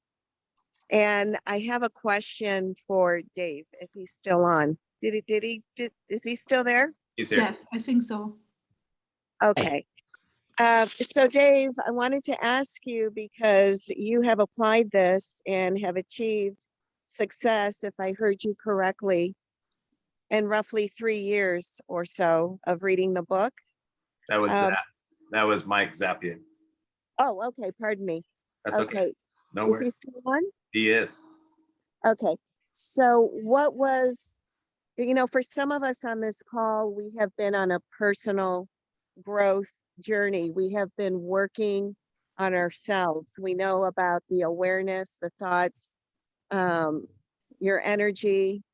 And I have a question for Dave, if he's still on. Is he still there?
He's here.
Yes, I think so.
Okay. So Dave, I wanted to ask you, because you have applied this and have achieved success, if I heard you correctly, in roughly 3 years or so of reading the book.
That was Mike Zapier.
Oh, okay. Pardon me.
That's okay. No
Is
worries.
he still on?
He is.
Okay. So what was, you know, for some of us on this call, we have been on a personal growth journey. We have been working on ourselves. We know about the awareness, the thoughts, your energy.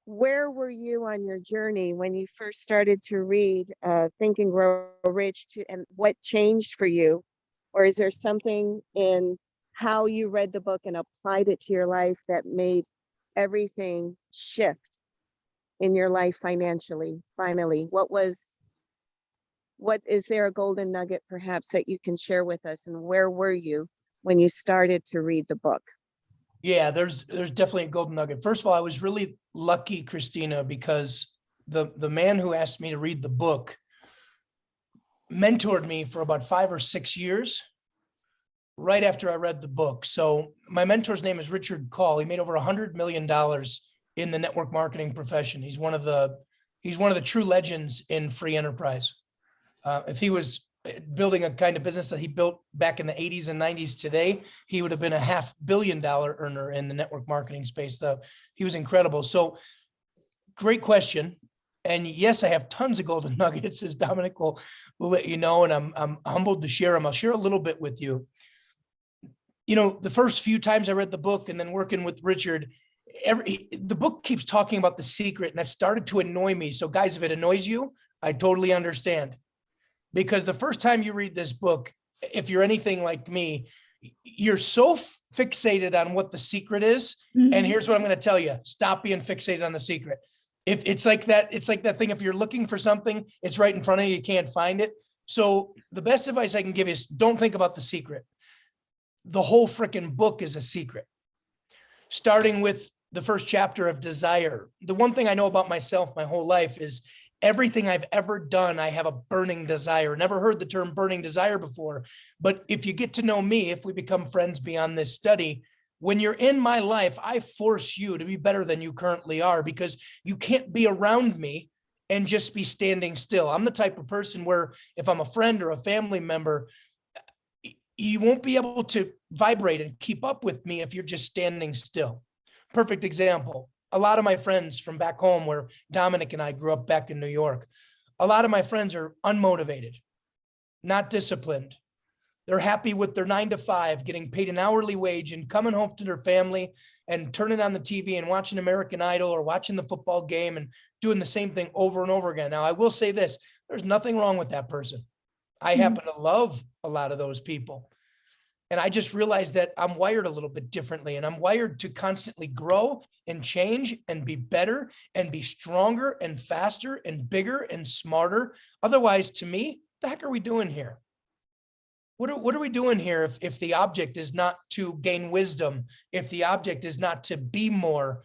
Where were you on your journey when you first started to read Think and Grow Rich, and what changed for you? Or is there something in how you read the book and applied it to your life that made everything shift in your life financially? Finally, what is there a golden nugget perhaps that you can share with us, and where were you when you started to read the book?
Yeah, there's definitely a golden nugget. First of all, I was really lucky, Christina, because the man who asked me to read the book mentored me for about 5 or 6 years right after I read the book. So my mentor's name is Richard Call. He made over $100 million in the network marketing profession. He's one of the true legends in free enterprise. If he was building a kind of business that he built back in the 80s and 90s today, he would have been a $500 million earner in the network marketing space. Though he was incredible. So great question. And yes, I have tons of golden nuggets, as Dominic will let you know, and I'm humbled to share them. I'll share a little bit with you. You know, the first few times I read the book and then working with Richard, the book keeps talking about the secret, and that started to annoy me. So guys, if it annoys you, I totally understand. Because the first time you read this book, if you're anything like me, you're so fixated on what the secret is. And here's what I'm going to tell you: stop being fixated on the secret. If it's like that thing, if you're looking for something, it's right in front of you, you can't find it. So the best advice I can give is don't think about the secret. The whole freaking book is a secret. Starting with the first chapter of desire. The one thing I know about myself my whole life is everything I've ever done, I have a burning desire. Never heard the term burning desire before, but if you get to know me, if we become friends beyond this study, when you're in my life, I force you to be better than you currently are, because you can't be around me and just be standing still. I'm the type of person where if I'm a friend or a family member, you won't be able to vibrate and keep up with me if you're just standing still. Perfect example. A lot of my friends from back home, where Dominic and I grew up back in New York, a lot of my friends are unmotivated, not disciplined. They're happy with their 9 to 5, getting paid an hourly wage and coming home to their family and turning on the TV and watching American Idol or watching the football game and doing the same thing over and over again. Now, I will say this, there's nothing wrong with that person. I happen to love a lot of those people. And I just realized that I'm wired a little bit differently, and I'm wired to constantly grow and change and be better and be stronger and faster and bigger and smarter. Otherwise, to me, what the heck are we doing here? What are we doing here if the object is not to gain wisdom, if the object is not to be more,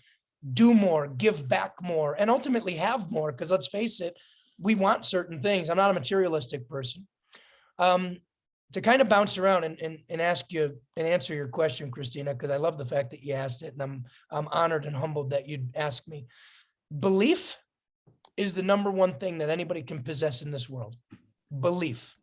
do more, give back more, and ultimately have more? Because let's face it, we want certain things. I'm not a materialistic person. To kind of bounce around and ask you and answer your question, Christina, because I love the fact that you asked it, and I'm honored and humbled that you'd ask me. Belief is the number one thing that anybody can possess in this world. Belief.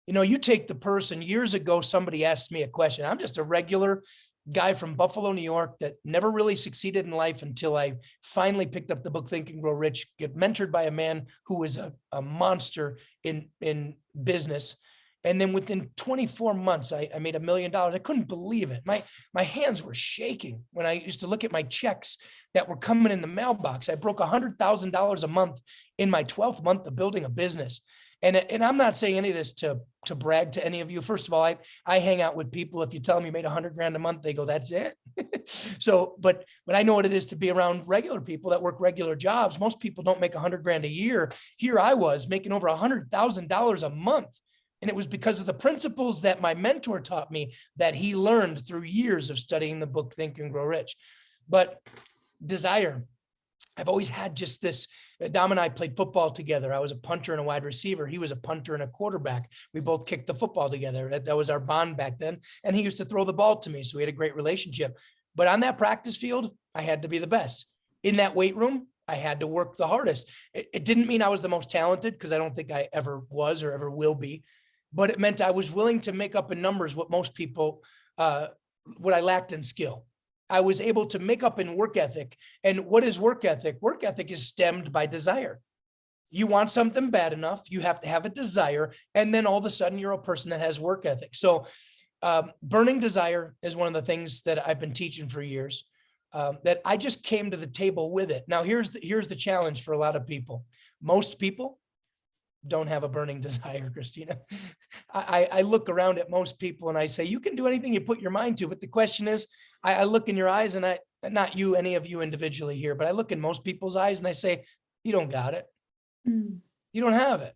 You know, you take the person, years ago, somebody asked me a question. I'm just a regular guy from Buffalo, New York, that never really succeeded in life until I finally picked up the book Think and Grow Rich, get mentored by a man who was a monster in business. And then within 24 months, I made $1 million. I couldn't believe it. My hands were shaking when I used to look at my checks that were coming in the mailbox. I broke $100,000 a month in my 12th month of building a business. And I'm not saying any of this to brag to any of you. First of all, I hang out with people. If you tell them you made $100,000 a month, they go, that's it. So, but I know what it is to be around regular people that work regular jobs. Most people don't make $100,000 a year. Here I was making over $100,000 a month. And it was because of the principles that my mentor taught me, that he learned through years of studying the book Think and Grow Rich. But desire, I've always had just this. Dom and I played football together. I was a punter and a wide receiver. He was a punter and a quarterback. We both kicked the football together. That was our bond back then. And he used to throw the ball to me. So we had a great relationship. But on that practice field, I had to be the best. In that weight room, I had to work the hardest. It didn't mean I was the most talented, because I don't think I ever was or ever will be. But it meant I was willing to make up in numbers what most people, what I lacked in skill. I was able to make up in work ethic. And what is work ethic? Work ethic is stemmed by desire. You want something bad enough, you have to have a desire, and then all of a sudden you're a person that has work ethic. So burning desire is one of the things that I've been teaching for years, that I just came to the table with it. Now, here's the challenge for a lot of people. Most people don't have a burning desire, Christina. I look around at most people and I say, you can do anything you put your mind to. But the question is, I look in your eyes, and not you, any of you individually here, but I look in most people's eyes and I say, you don't got it. You don't have it.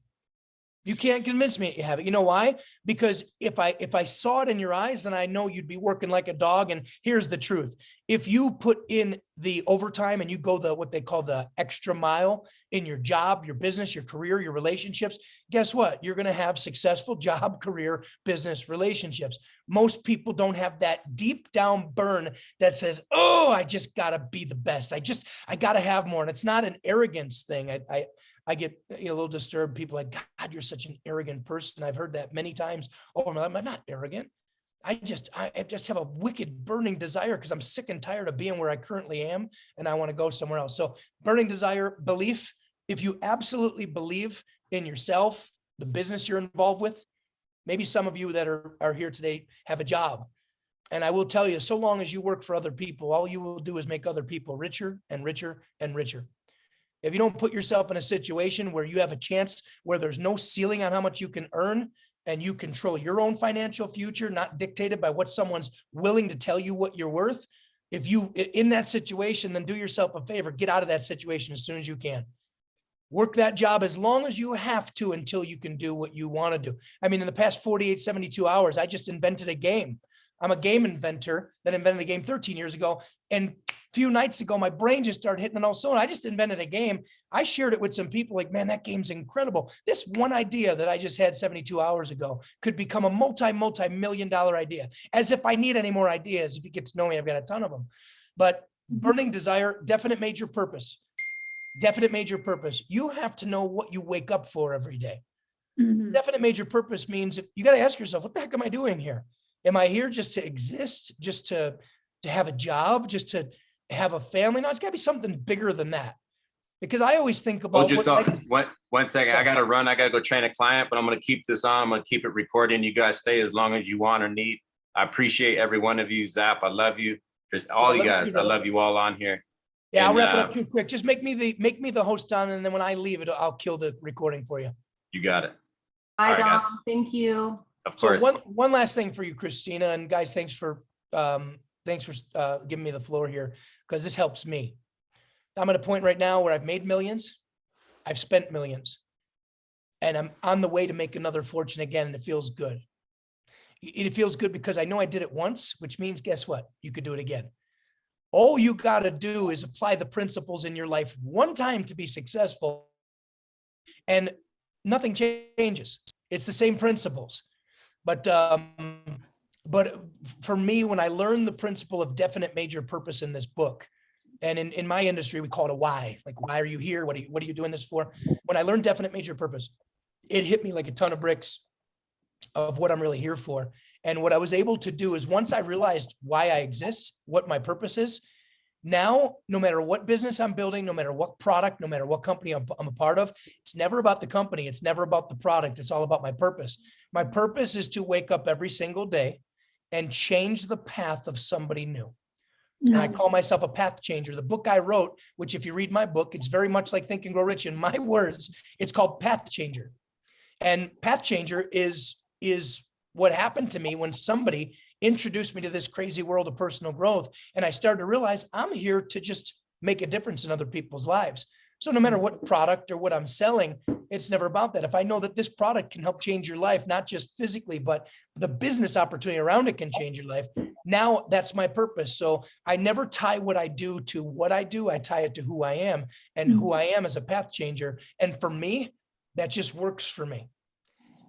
You can't convince me you have it. You know why? Because if I saw it in your eyes, then I know you'd be working like a dog. And here's the truth. If you put in the overtime and you go what they call the extra mile in your job, your business, your career, your relationships, guess what? You're going to have successful job, career, business, relationships. Most people don't have that deep down burn that says, oh, I just got to be the best. I got to have more. And it's not an arrogance thing. I get a little disturbed. People like, God, you're such an arrogant person. I've heard that many times. Oh, I'm not arrogant. I just have a wicked burning desire because I'm sick and tired of being where I currently am. And I want to go somewhere else. So burning desire, belief. If you absolutely believe in yourself, the business you're involved with, maybe some of you that are here today have a job. And I will tell you, so long as you work for other people, all you will do is make other people richer and richer and richer. If you don't put yourself in a situation where you have a chance where there's no ceiling on how much you can earn and you control your own financial future, not dictated by what someone's willing to tell you what you're worth. If you in that situation, then do yourself a favor, get out of that situation as soon as you can. Work that job as long as you have to until you can do what you want to do. I mean, in the past 48, 72 hours, I just invented a game. I'm a game inventor that invented a game 13 years ago. And a few nights ago, my brain just started hitting on all cylinders. I just invented a game. I shared it with some people like, man, that game's incredible. This one idea that I just had 72 hours ago could become a multi-million-dollar idea. As if I need any more ideas. If you get to know me, I've got a ton of them. But burning desire, definite major purpose. Definite major purpose. You have to know what you wake up for every day. Definite major purpose means you got to ask yourself, what the heck am I doing here? Am I here just to exist, just to have a job, just to have a family? No, it's got to be something bigger than that. Because I always think about
Hold your thoughts. One second. I got to run. I got to go train a client, but I'm going to keep this on. I'm going to keep it recording. You guys stay as long as you want or need. I appreciate every one of you. Zap, I love you. There's all you guys. I love you all on here.
Yeah, I'll wrap it up too quick. Just make me the host, Don, and then when I leave it, I'll kill the recording for you.
You got it.
Bye, Dom. Thank you.
Of course.
So one last thing for you, Christina, and guys, thanks for giving me the floor here because this helps me. I'm at a point right now where I've made millions, I've spent millions, and I'm on the way to make another fortune again, and it feels good. It feels good because I know I did it once, which means guess what? You could do it again. All you got to do is apply the principles in your life one time to be successful, and nothing changes. It's the same principles. But for me, when I learned the principle of definite major purpose in this book, and in my industry, we call it a why. Like, why are you here? What are you doing this for? When I learned definite major purpose, it hit me like a ton of bricks of what I'm really here for. And what I was able to do is once I realized why I exist, what my purpose is, now, no matter what business I'm building, no matter what product, no matter what company I'm a part of, it's never about the company. It's never about the product. It's all about my purpose. My purpose is to wake up every single day and change the path of somebody new. And I call myself a path changer. The book I wrote, which if you read my book, it's very much like Think and Grow Rich. In my words, it's called Path Changer. And Path Changer is what happened to me when somebody introduced me to this crazy world of personal growth. And I started to realize I'm here to just make a difference in other people's lives. So no matter what product or what I'm selling, it's never about that. If I know that this product can help change your life, not just physically, but the business opportunity around it can change your life. Now that's my purpose. So I never tie what I do to what I do. I tie it to who I am, and who I am as a path changer. And for me, that just works for me.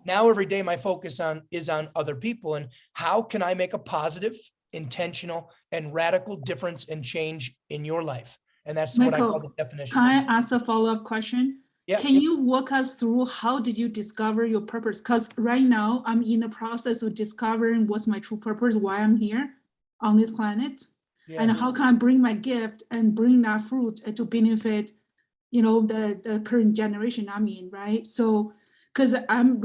Now, every day, my focus is on other people and how can I make a positive, intentional, and radical difference and change in your life? And that's what I call the definition.
Can I ask a follow-up question?
Yeah.
Can you walk us through how did you discover your purpose? Because right now I'm in the process of discovering what's my true purpose, why I'm here on this planet, and how can I bring my gift and bring that fruit to benefit, the current generation I'm in, right? So. Because I'm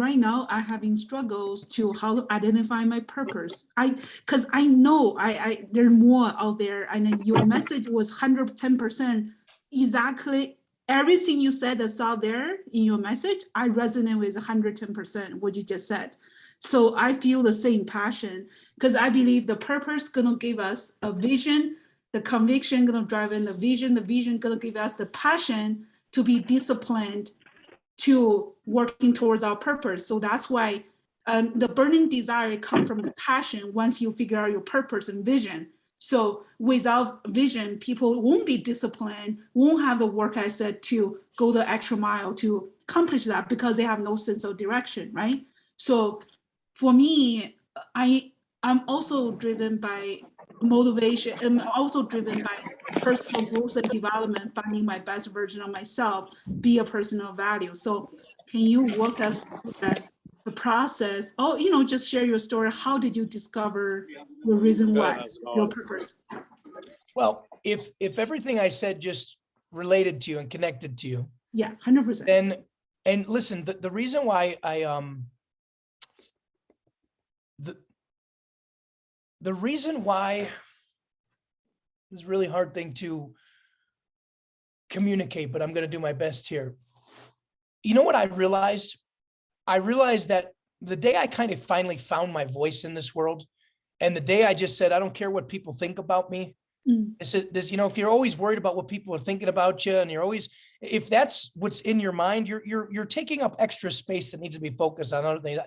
having struggles to how to identify my purpose. Because I know there's more out there, and your message was 110% exactly everything you said that's out there in your message. I resonate with 110% what you just said. So I feel the same passion because I believe the purpose gonna give us a vision, the conviction gonna drive in the vision gonna give us the passion to be disciplined to working towards our purpose. So that's why the burning desire comes from the passion once you figure out your purpose and vision. So without vision, people won't be disciplined, won't have the work I said to go the extra mile to accomplish that because they have no sense of direction, right? So for me, I'm also driven by motivation. I'm also driven by personal growth and development, finding my best version of myself, be a person of value. So can you walk us through the process? Oh, just share your story. How did you discover the reason why, your purpose?
Well, if everything I said just related to you and connected to you,
yeah, 100%.
then, and listen, the reason why the reason why this is a really hard thing to communicate, but I'm going to do my best here. You know what I realized? I realized that the day I kind of finally found my voice in this world, and the day I just said, I don't care what people think about me. This, if you're always worried about what people are thinking about you, and you're always, if that's what's in your mind, you're taking up extra space that needs to be focused on other things.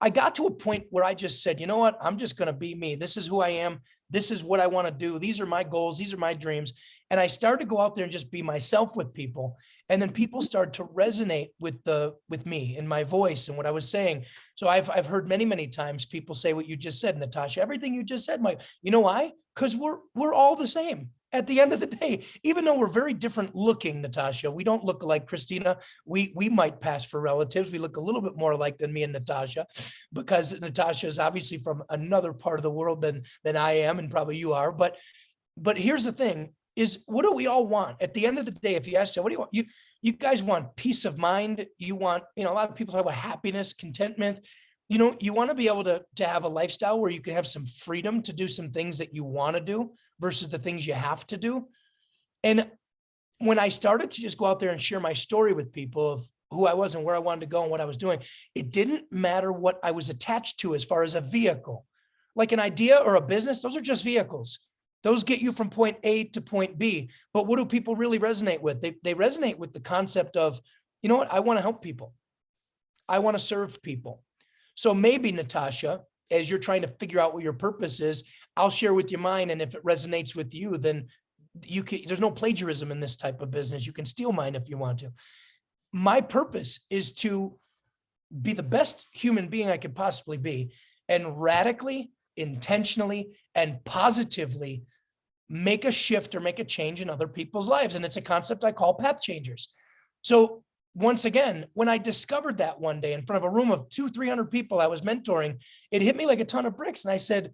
I got to a point where I just said, you know what? I'm just going to be me. This is who I am. This is what I want to do. These are my goals. These are my dreams. And I started to go out there and just be myself with people. And then people started to resonate with me and my voice and what I was saying. So I've heard many, many times people say what you just said, Natasha, everything you just said, Mike. You know why? Because we're all the same. At the end of the day, even though we're very different looking, Natasha, we don't look like Christina. We might pass for relatives. We look a little bit more alike than me and Natasha, because Natasha is obviously from another part of the world than I am, and probably you are. But here's the thing: is what do we all want? At the end of the day, if you ask them, what do you want? You guys want peace of mind. You want, a lot of people talk about happiness, contentment. You want to be able to have a lifestyle where you can have some freedom to do some things that you want to do versus the things you have to do. And when I started to just go out there and share my story with people of who I was and where I wanted to go and what I was doing, it didn't matter what I was attached to as far as a vehicle. Like an idea or a business, those are just vehicles. Those get you from point A to point B. But what do people really resonate with? They resonate with the concept of, you know what, I want to help people. I want to serve people. So maybe, Natasha, as you're trying to figure out what your purpose is, I'll share with you mine. And if it resonates with you, then there's no plagiarism in this type of business. You can steal mine if you want to. My purpose is to be the best human being I could possibly be, and radically, intentionally, and positively make a shift or make a change in other people's lives. And it's a concept I call path changers. So once again, when I discovered that one day in front of a room of 200-300 people I was mentoring, it hit me like a ton of bricks. And I said,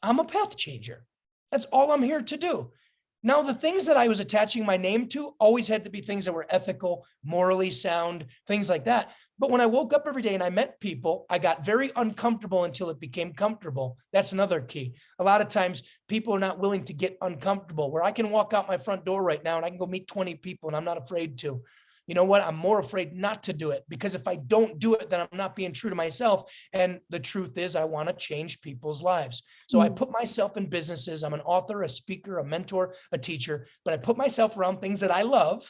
I'm a path changer. That's all I'm here to do. Now, the things that I was attaching my name to always had to be things that were ethical, morally sound, things like that. But when I woke up every day and I met people, I got very uncomfortable until it became comfortable. That's another key. A lot of times people are not willing to get uncomfortable, where I can walk out my front door right now and I can go meet 20 people and I'm not afraid to. You know what? I'm more afraid not to do it, because if I don't do it, then I'm not being true to myself. And the truth is, I want to change people's lives. So I put myself in businesses. I'm an author, a speaker, a mentor, a teacher, but I put myself around things that I love.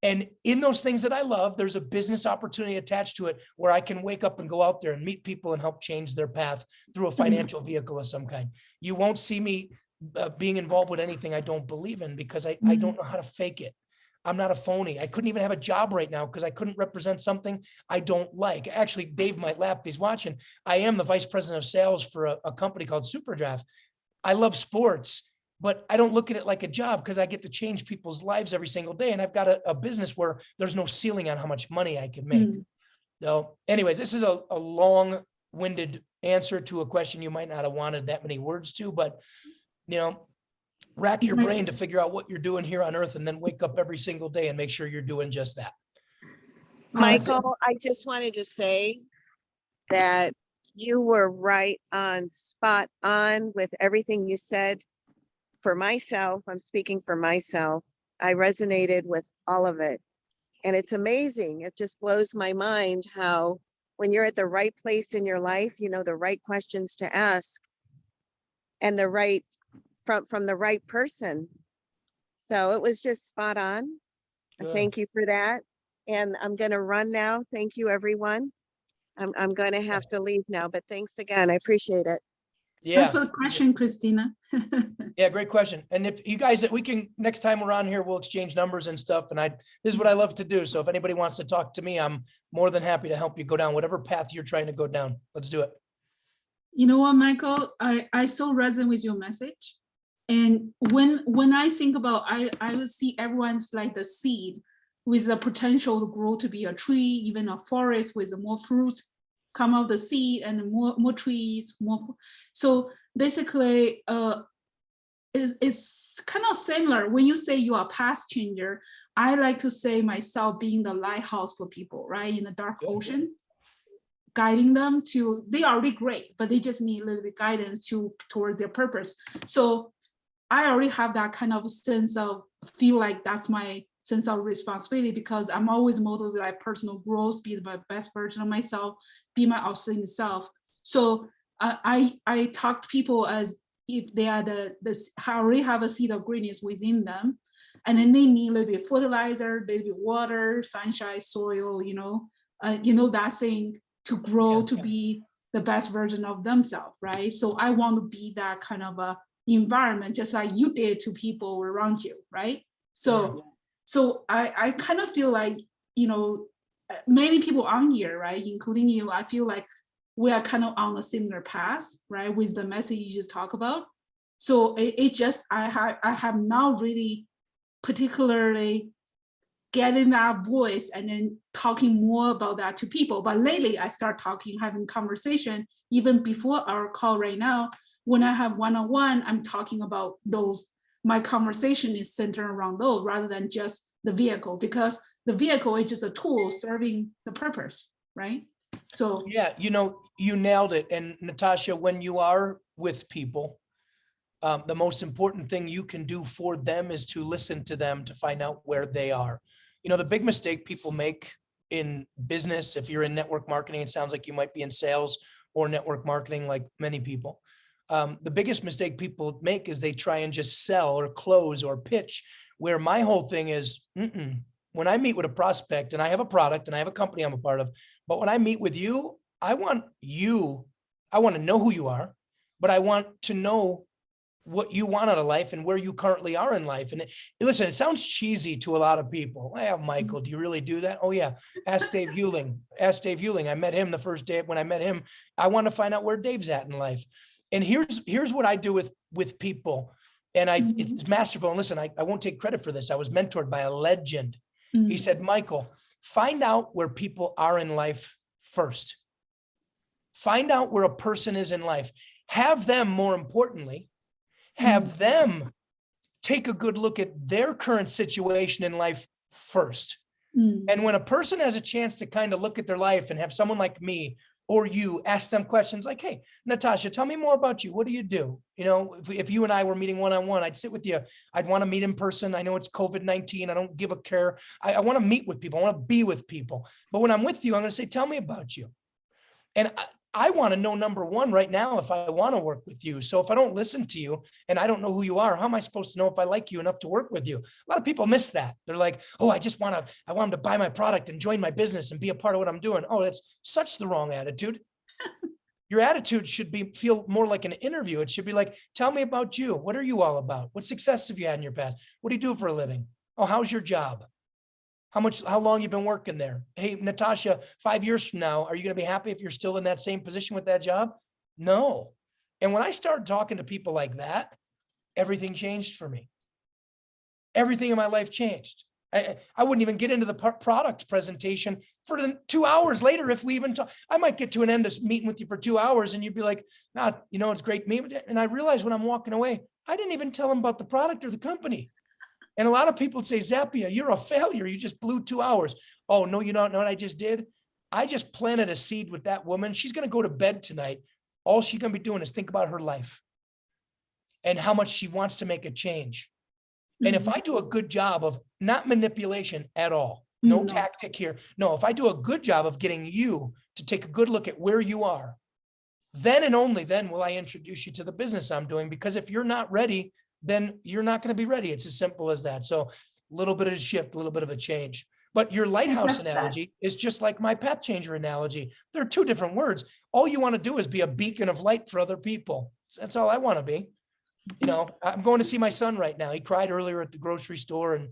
And in those things that I love, there's a business opportunity attached to it where I can wake up and go out there and meet people and help change their path through a financial vehicle of some kind. You won't see me being involved with anything I don't believe in, because I don't know how to fake it. I'm not a phony. I couldn't even have a job right now because I couldn't represent something I don't like. Actually, Dave might laugh if he's watching. I am the vice president of sales for a company called Superdraft. I love sports, but I don't look at it like a job, because I get to change people's lives every single day. And I've got a business where there's no ceiling on how much money I can make. So anyways, this is a long-winded answer to a question you might not have wanted that many words to, but rack your brain to figure out what you're doing here on earth, and then wake up every single day and make sure you're doing just that.
Michael, I just wanted to say that you were right on, spot on with everything you said. For myself, I'm speaking for myself, I resonated with all of it. And it's amazing. It just blows my mind how when you're at the right place in your life, the right questions to ask, and the right from the right person. So it was just spot on.
Good.
Thank you for that. And I'm going to run now. Thank you, everyone. I'm going to have to leave now, but thanks again. I appreciate it.
Thanks
Yeah,
for the question, Christina.
yeah, great question. And if you guys, we can, next time we're on here, we'll exchange numbers and stuff. And this is what I love to do. So if anybody wants to talk to me, I'm more than happy to help you go down whatever path you're trying to go down. Let's do it.
You know what, Michael, I so resonate with your message. And when I think about, I would see everyone's like the seed with the potential to grow to be a tree, even a forest with more fruit come out the seed and more trees, more. So basically, it's kind of similar. When you say you are a path changer, I like to say myself being the lighthouse for people, right? In the dark ocean, guiding them to, they are already great, but they just need a little bit guidance towards their purpose. So I already have that kind of sense of, feel like that's my sense of responsibility, because I'm always motivated by personal growth, be the best version of myself, be my outstanding self. So I talk to people as if they are already have a seed of greatness within them, and then they need a little bit of fertilizer, a little bit of water, sunshine, soil, that thing to grow, to be the best version of themselves, right? So I want to be that kind of a environment, just like you did to people around you, right? So I kind of feel like, many people on here, right, including you, I feel like we are kind of on a similar path, right, with the message you just talk about. So it just, I have not really particularly getting that voice and then talking more about that to people. But lately I start having conversation, even before our call right now, when I have one-on-one, I'm talking about those. My conversation is centered around those rather than just the vehicle, because the vehicle is just a tool serving the purpose, right? So
yeah, you nailed it. And Natasha, when you are with people, the most important thing you can do for them is to listen to them, to find out where they are. The big mistake people make in business, if you're in network marketing, it sounds like you might be in sales or network marketing, like many people. The biggest mistake people make is they try and just sell or close or pitch, where my whole thing is, when I meet with a prospect, and I have a product and I have a company I'm a part of, but when I meet with you, I want to know who you are, but I want to know what you want out of life and where you currently are in life. And listen, it sounds cheesy to a lot of people. Hey, Michael, do you really do that? Oh yeah. Ask Dave Hewling. I met him the first day. When I met him, I want to find out where Dave's at in life. And here's what I do with people. And it's masterful. And listen, I won't take credit for this. I was mentored by a legend. He said, Michael, find out where people are in life first. Find out where a person is in life. Have them, more importantly, have them take a good look at their current situation in life first. And when a person has a chance to kind of look at their life and have someone like me or you ask them questions like, hey, Natasha, tell me more about you. What do you do? If you and I were meeting one-on-one, I'd sit with you. I'd want to meet in person. I know it's COVID-19. I don't give a care. I want to meet with people. I want to be with people. But when I'm with you, I'm going to say, tell me about you. And I want to know, number one, right now, if I want to work with you. So if I don't listen to you and I don't know who you are, how am I supposed to know if I like you enough to work with you? A lot of people miss that. They're like, oh, I want them to buy my product and join my business and be a part of what I'm doing. Oh, that's such the wrong attitude. Your attitude should feel more like an interview. It should be like, tell me about you. What are you all about? What success have you had in your past? What do you do for a living? Oh, how's your job? How long you've been working there? Hey, Natasha, 5 years from now, are you going to be happy if you're still in that same position with that job? No. And when I started talking to people like that, everything changed for me. Everything in my life changed. I wouldn't even get into the product presentation for 2 hours later. If we even talk, I might get to an end of meeting with you for 2 hours and you'd be like, it's great meeting with you. And I realized when I'm walking away, I didn't even tell them about the product or the company. And a lot of people say, Zappia, you're a failure. You just blew 2 hours. Oh, no, you don't know what I just did? I just planted a seed with that woman. She's going to go to bed tonight. All she's going to be doing is think about her life and how much she wants to make a change. And if I do a good job of not manipulation at all, no tactic here. No, if I do a good job of getting you to take a good look at where you are, then and only then will I introduce you to the business I'm doing. Because if you're not ready, then you're not going to be ready. It's as simple as that. So a little bit of a shift, a little bit of a change. But your lighthouse
That's that.
analogy is just like my path changer analogy. They're two different words. All you want to do is be a beacon of light for other people. That's all I want to be. You know, I'm going to see my son right now. He cried earlier at the grocery store, and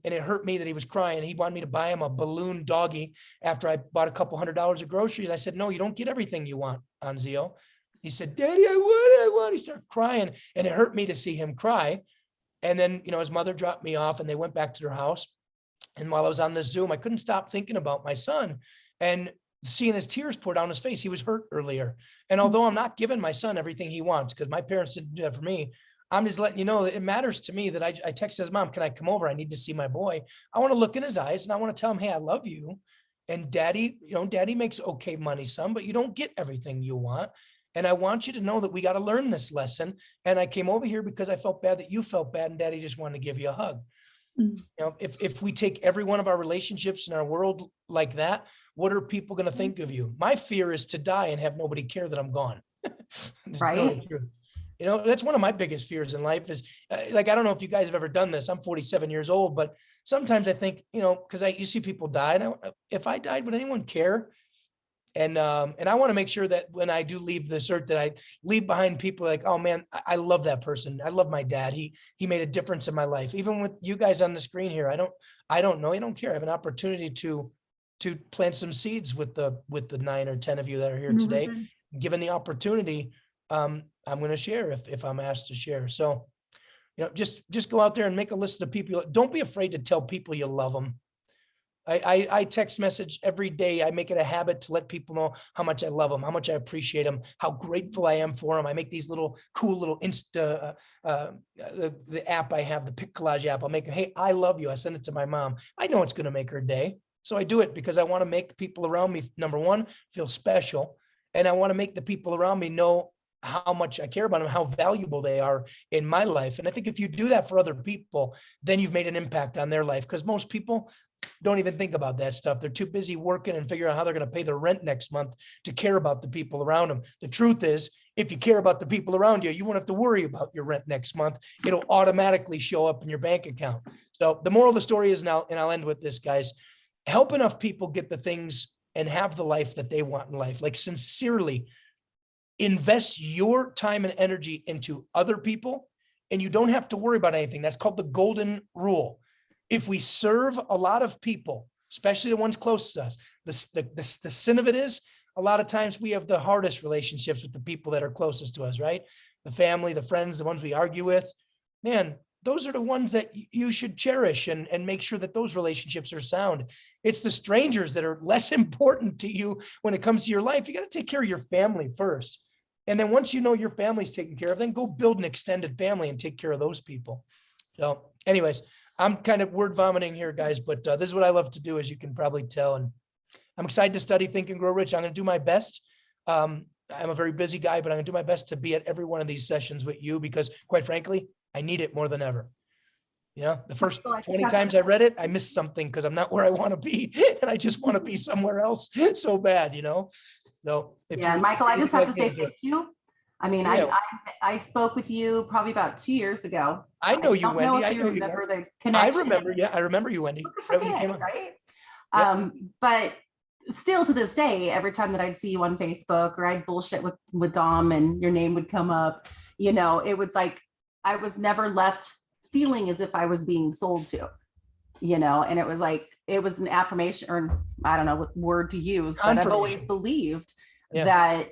it hurt me that he was crying. He wanted me to buy him a balloon doggy after I bought a couple $100 of groceries. I said, no, you don't get everything you want on Zio. He said, Daddy, I want. He started crying, and it hurt me to see him cry. And then, you know, his mother dropped me off and they went back to their house. And while I was on the Zoom, I couldn't stop thinking about my son and seeing his tears pour down his face. He was hurt earlier. And although I'm not giving my son everything he wants, because my parents didn't do that for me, I'm just letting you know that it matters to me that I text his mom, can I come over? I need to see my boy. I want to look in his eyes and I want to tell him, hey, I love you. And daddy, you know, daddy makes okay money, son, but you don't get everything you want. And I want you to know that we got to learn this lesson. And I came over here because I felt bad that you felt bad and daddy just wanted to give you a hug. You know, if we take every one of our relationships in our world like that, what are people going to think of you? My fear is to die and have nobody care that I'm gone.
Right.
Really true. You know, that's one of my biggest fears in life is like, I don't know if you guys have ever done this. I'm 47 years old, but sometimes I think, you know, because you see people die, and if I died, would anyone care? And I want to make sure that when I do leave this earth, that I leave behind people like, oh man, I love that person. I love my dad. He made a difference in my life. Even with you guys on the screen here, I don't know. I don't care. I have an opportunity to plant some seeds with the 9 or 10 of you that are here today. Given the opportunity, I'm going to share if I'm asked to share. So, you know, just go out there and make a list of people. Don't be afraid to tell people you love them. I text message every day. I make it a habit to let people know how much I love them, how much I appreciate them, how grateful I am for them. I make these little cool little the app I have, the Pic Collage app. I'll make, hey, I love you. I send it to my mom. I know it's going to make her day. So I do it because I want to make people around me, number one, feel special. And I want to make the people around me know how much I care about them, how valuable they are in my life. And I think if you do that for other people, then you've made an impact on their life, because most people don't even think about that stuff. They're too busy working and figuring out how they're going to pay their rent next month to care about the people around them. The truth is, if you care about the people around you, you won't have to worry about your rent next month. It'll automatically show up in your bank account. So the moral of the story is now, and I'll end with this, guys, help enough people get the things and have the life that they want in life. Like, sincerely invest your time and energy into other people, and you don't have to worry about anything. That's called the golden rule. If we serve a lot of people, especially the ones close to us, the sin of it is, a lot of times we have the hardest relationships with the people that are closest to us, right? The family, the friends, the ones we argue with. Man, those are the ones that you should cherish and make sure that those relationships are sound. It's the strangers that are less important to you when it comes to your life. You got to take care of your family first. And then once you know your family's taken care of, then go build an extended family and take care of those people. So anyways, I'm kind of word vomiting here, guys, but this is what I love to do, as you can probably tell. And I'm excited to study Think and Grow Rich. I'm going to do my best. I'm a very busy guy, but I'm going to do my best to be at every one of these sessions with you, because quite frankly, I need it more than ever. You know, the first 20 times I read it, I missed something because I'm not where I want to be. And I just want to be somewhere else so bad, you know? So
yeah, Michael, I just have to say thank you. I mean, yeah. I spoke with you probably about 2 years ago.
I know you, Wendy. I know you.
Remember the connection.
I remember. Yeah, I remember you, Wendy.
Right?
Yeah.
But still to this day, every time that I'd see you on Facebook or I'd bullshit with Dom and your name would come up, you know, it was like I was never left feeling as if I was being sold to, you know, and it was like, it was an affirmation, or I don't know what word to use, but I've always believed that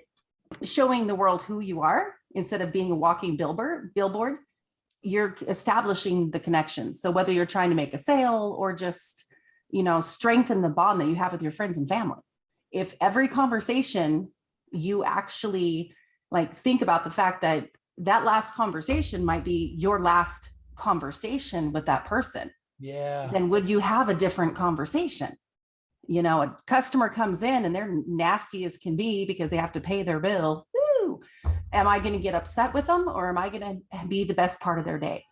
showing the world who you are instead of being a walking billboard, you're establishing the connections. So whether you're trying to make a sale or just, you know, strengthen the bond that you have with your friends and family, if every conversation you actually like think about the fact that that last conversation might be your last conversation with that person, then would you have a different conversation? You know, a customer comes in and they're nasty as can be because they have to pay their bill. Woo! Am I going to get upset with them, or am I going to be the best part of their day?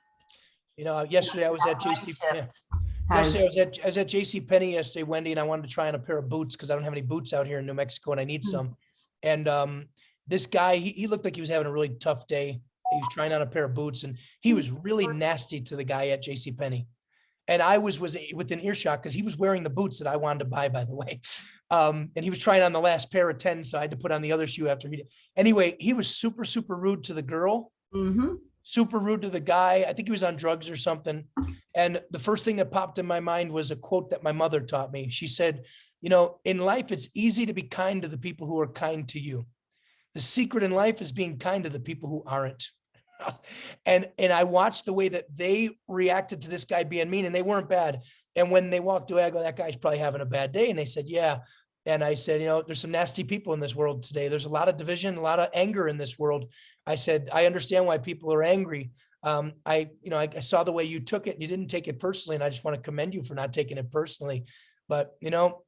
You know, yesterday I was at JC Penney yesterday, Wendy, and I wanted to try on a pair of boots because I don't have any boots out here in New Mexico and I need some. And this guy, he looked like he was having a really tough day. He was trying on a pair of boots and he was really nasty to the guy at JC Penney. And I was within earshot because he was wearing the boots that I wanted to buy, by the way. And he was trying on the last pair of 10, so I had to put on the other shoe after he did. Anyway, he was super, super rude to the girl, super rude to the guy. I think he was on drugs or something. And the first thing that popped in my mind was a quote that my mother taught me. She said, you know, in life, it's easy to be kind to the people who are kind to you. The secret in life is being kind to the people who aren't. And I watched the way that they reacted to this guy being mean, and they weren't bad. And when they walked away, I go, that guy's probably having a bad day. And they said, yeah. And I said, you know, there's some nasty people in this world today. There's a lot of division, a lot of anger in this world. I said, I understand why people are angry. I saw the way you took it. You didn't take it personally. And I just want to commend you for not taking it personally. But, you know,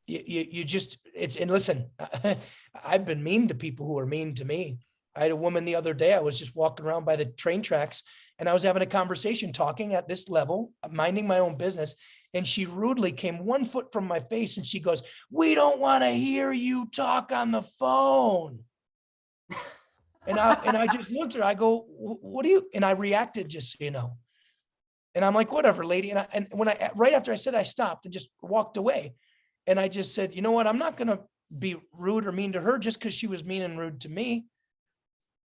you just, and listen, I've been mean to people who are mean to me. I had a woman the other day, I was just walking around by the train tracks and I was having a conversation, talking at this level, minding my own business. And she rudely came 1 foot from my face and she goes, we don't want to hear you talk on the phone. And I just looked at her, I go, what do you, and I reacted, just so you know. And I'm like, whatever, lady. And when right after I said, I stopped and just walked away. And I just said, you know what, I'm not going to be rude or mean to her just because she was mean and rude to me.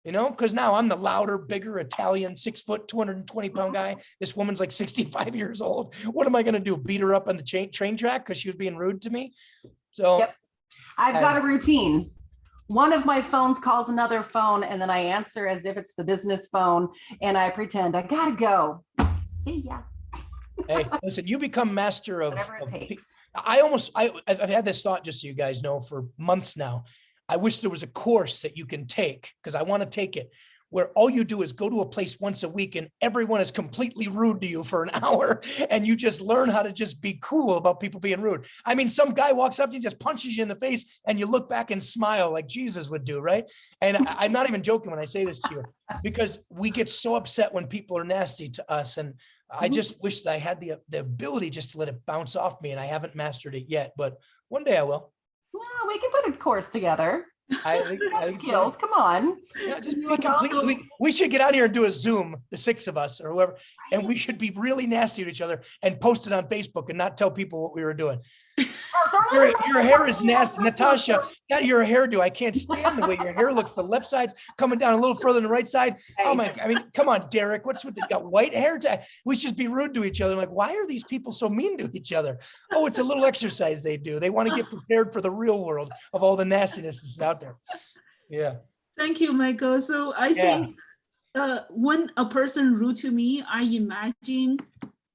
You know, because now I'm the louder, bigger Italian, 6 foot, 220-pound guy. This woman's like 65 years old. What am I going to do? Beat her up on the train track because she was being rude to me? So
yep. I've got a routine. One of my phones calls another phone, and then I answer as if it's the business phone, and I pretend I gotta go. See ya.
Hey, listen, you become master of
Whatever it takes.
I've had this thought, just so you guys know, for months now. I wish there was a course that you can take, because I want to take it, where all you do is go to a place once a week and everyone is completely rude to you for an hour and you just learn how to just be cool about people being rude. I mean, some guy walks up to you, just punches you in the face and you look back and smile like Jesus would do, right? And I'm not even joking when I say this to you, because we get so upset when people are nasty to us. And I just wish that I had the ability just to let it bounce off me, and I haven't mastered it yet, but one day I will.
Well, we can put a course together.
I
got skills. Come on.
Yeah, just be completely, we should get out here and do a Zoom, the 6 of us or whoever, and we should be really nasty to each other and post it on Facebook and not tell people what we were doing. Your hair is nasty, Natasha. Got your hairdo. I can't stand the way your hair looks. The left side's coming down a little further than the right side. Oh my! I mean, come on, Derek. What's with the got white hair? We should be rude to each other. I'm like, why are these people so mean to each other? Oh, it's a little exercise they do. They want to get prepared for the real world of all the nastiness that's out there. Yeah.
Thank you, Michael. So I think when a person rude to me, I imagine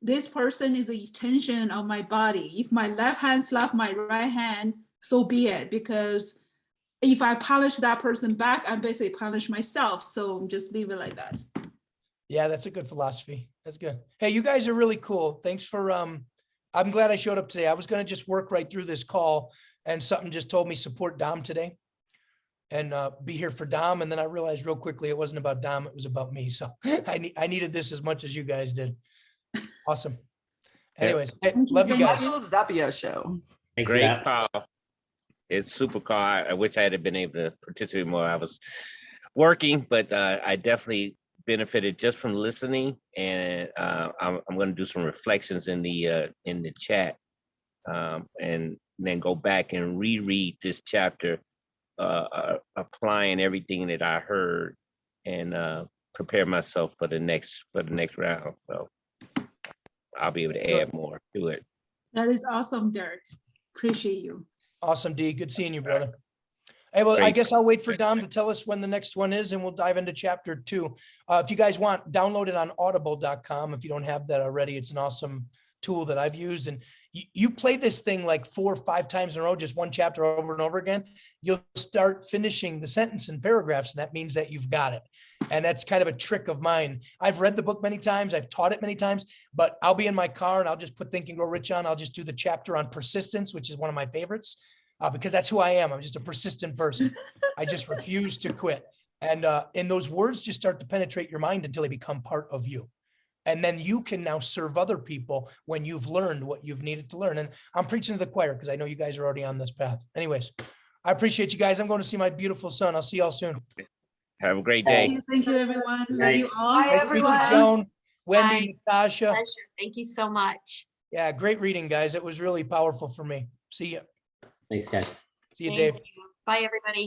this person is an extension of my body. If my left hand slap my right hand, so be it. Because if I punish that person back, I basically punish myself. So just leave it like that.
Yeah, that's a good philosophy. That's good. Hey, you guys are really cool. Thanks for, I'm glad I showed up today. I was going to just work right through this call, and something just told me support Dom today and be here for Dom. And then I realized real quickly it wasn't about Dom, it was about me. So I needed this as much as you guys did. Awesome. Anyways, hey, love you guys.
Zappia show.
Thanks,
Great
Zap.
call. It's super call. I wish I had been able to participate more. I was working, but I definitely benefited just from listening. And I'm going to do some reflections in the chat, and then go back and reread this chapter, applying everything that I heard, and prepare myself for the next round. So I'll be able to add more to it.
That is awesome, Derek. Appreciate you.
Awesome, D. Good seeing you, brother. Hey, well, I
Great.
guess I'll wait for Dom to tell us when the next one is, and we'll dive into chapter 2. If you guys want, download it on audible.com. If you don't have that already, it's an awesome tool that I've used. And you play this thing like 4 or 5 times in a row, just one chapter over and over again, you'll start finishing the sentence and paragraphs. And that means that you've got it. And that's kind of a trick of mine. I've read the book many times. I've taught it many times, but I'll be in my car and I'll just put Think and Grow Rich on. I'll just do the chapter on persistence, which is one of my favorites, because that's who I am. I'm just a persistent person. I just refuse to quit. And those words just start to penetrate your mind until they become part of you. And then you can now serve other people when you've learned what you've needed to learn. And I'm preaching to the choir because I know you guys are already on this path. Anyways, I appreciate you guys. I'm going to see my beautiful son. I'll see y'all soon.
Have a great day.
Thank you, everyone. Love you all.
Bye, everyone.
Joan, Wendy, Natasha.
Pleasure. Thank you so much.
Yeah, great reading, guys. It was really powerful for me. See you.
Thanks, guys.
See you,
Thank
Dave.
you. Bye, everybody.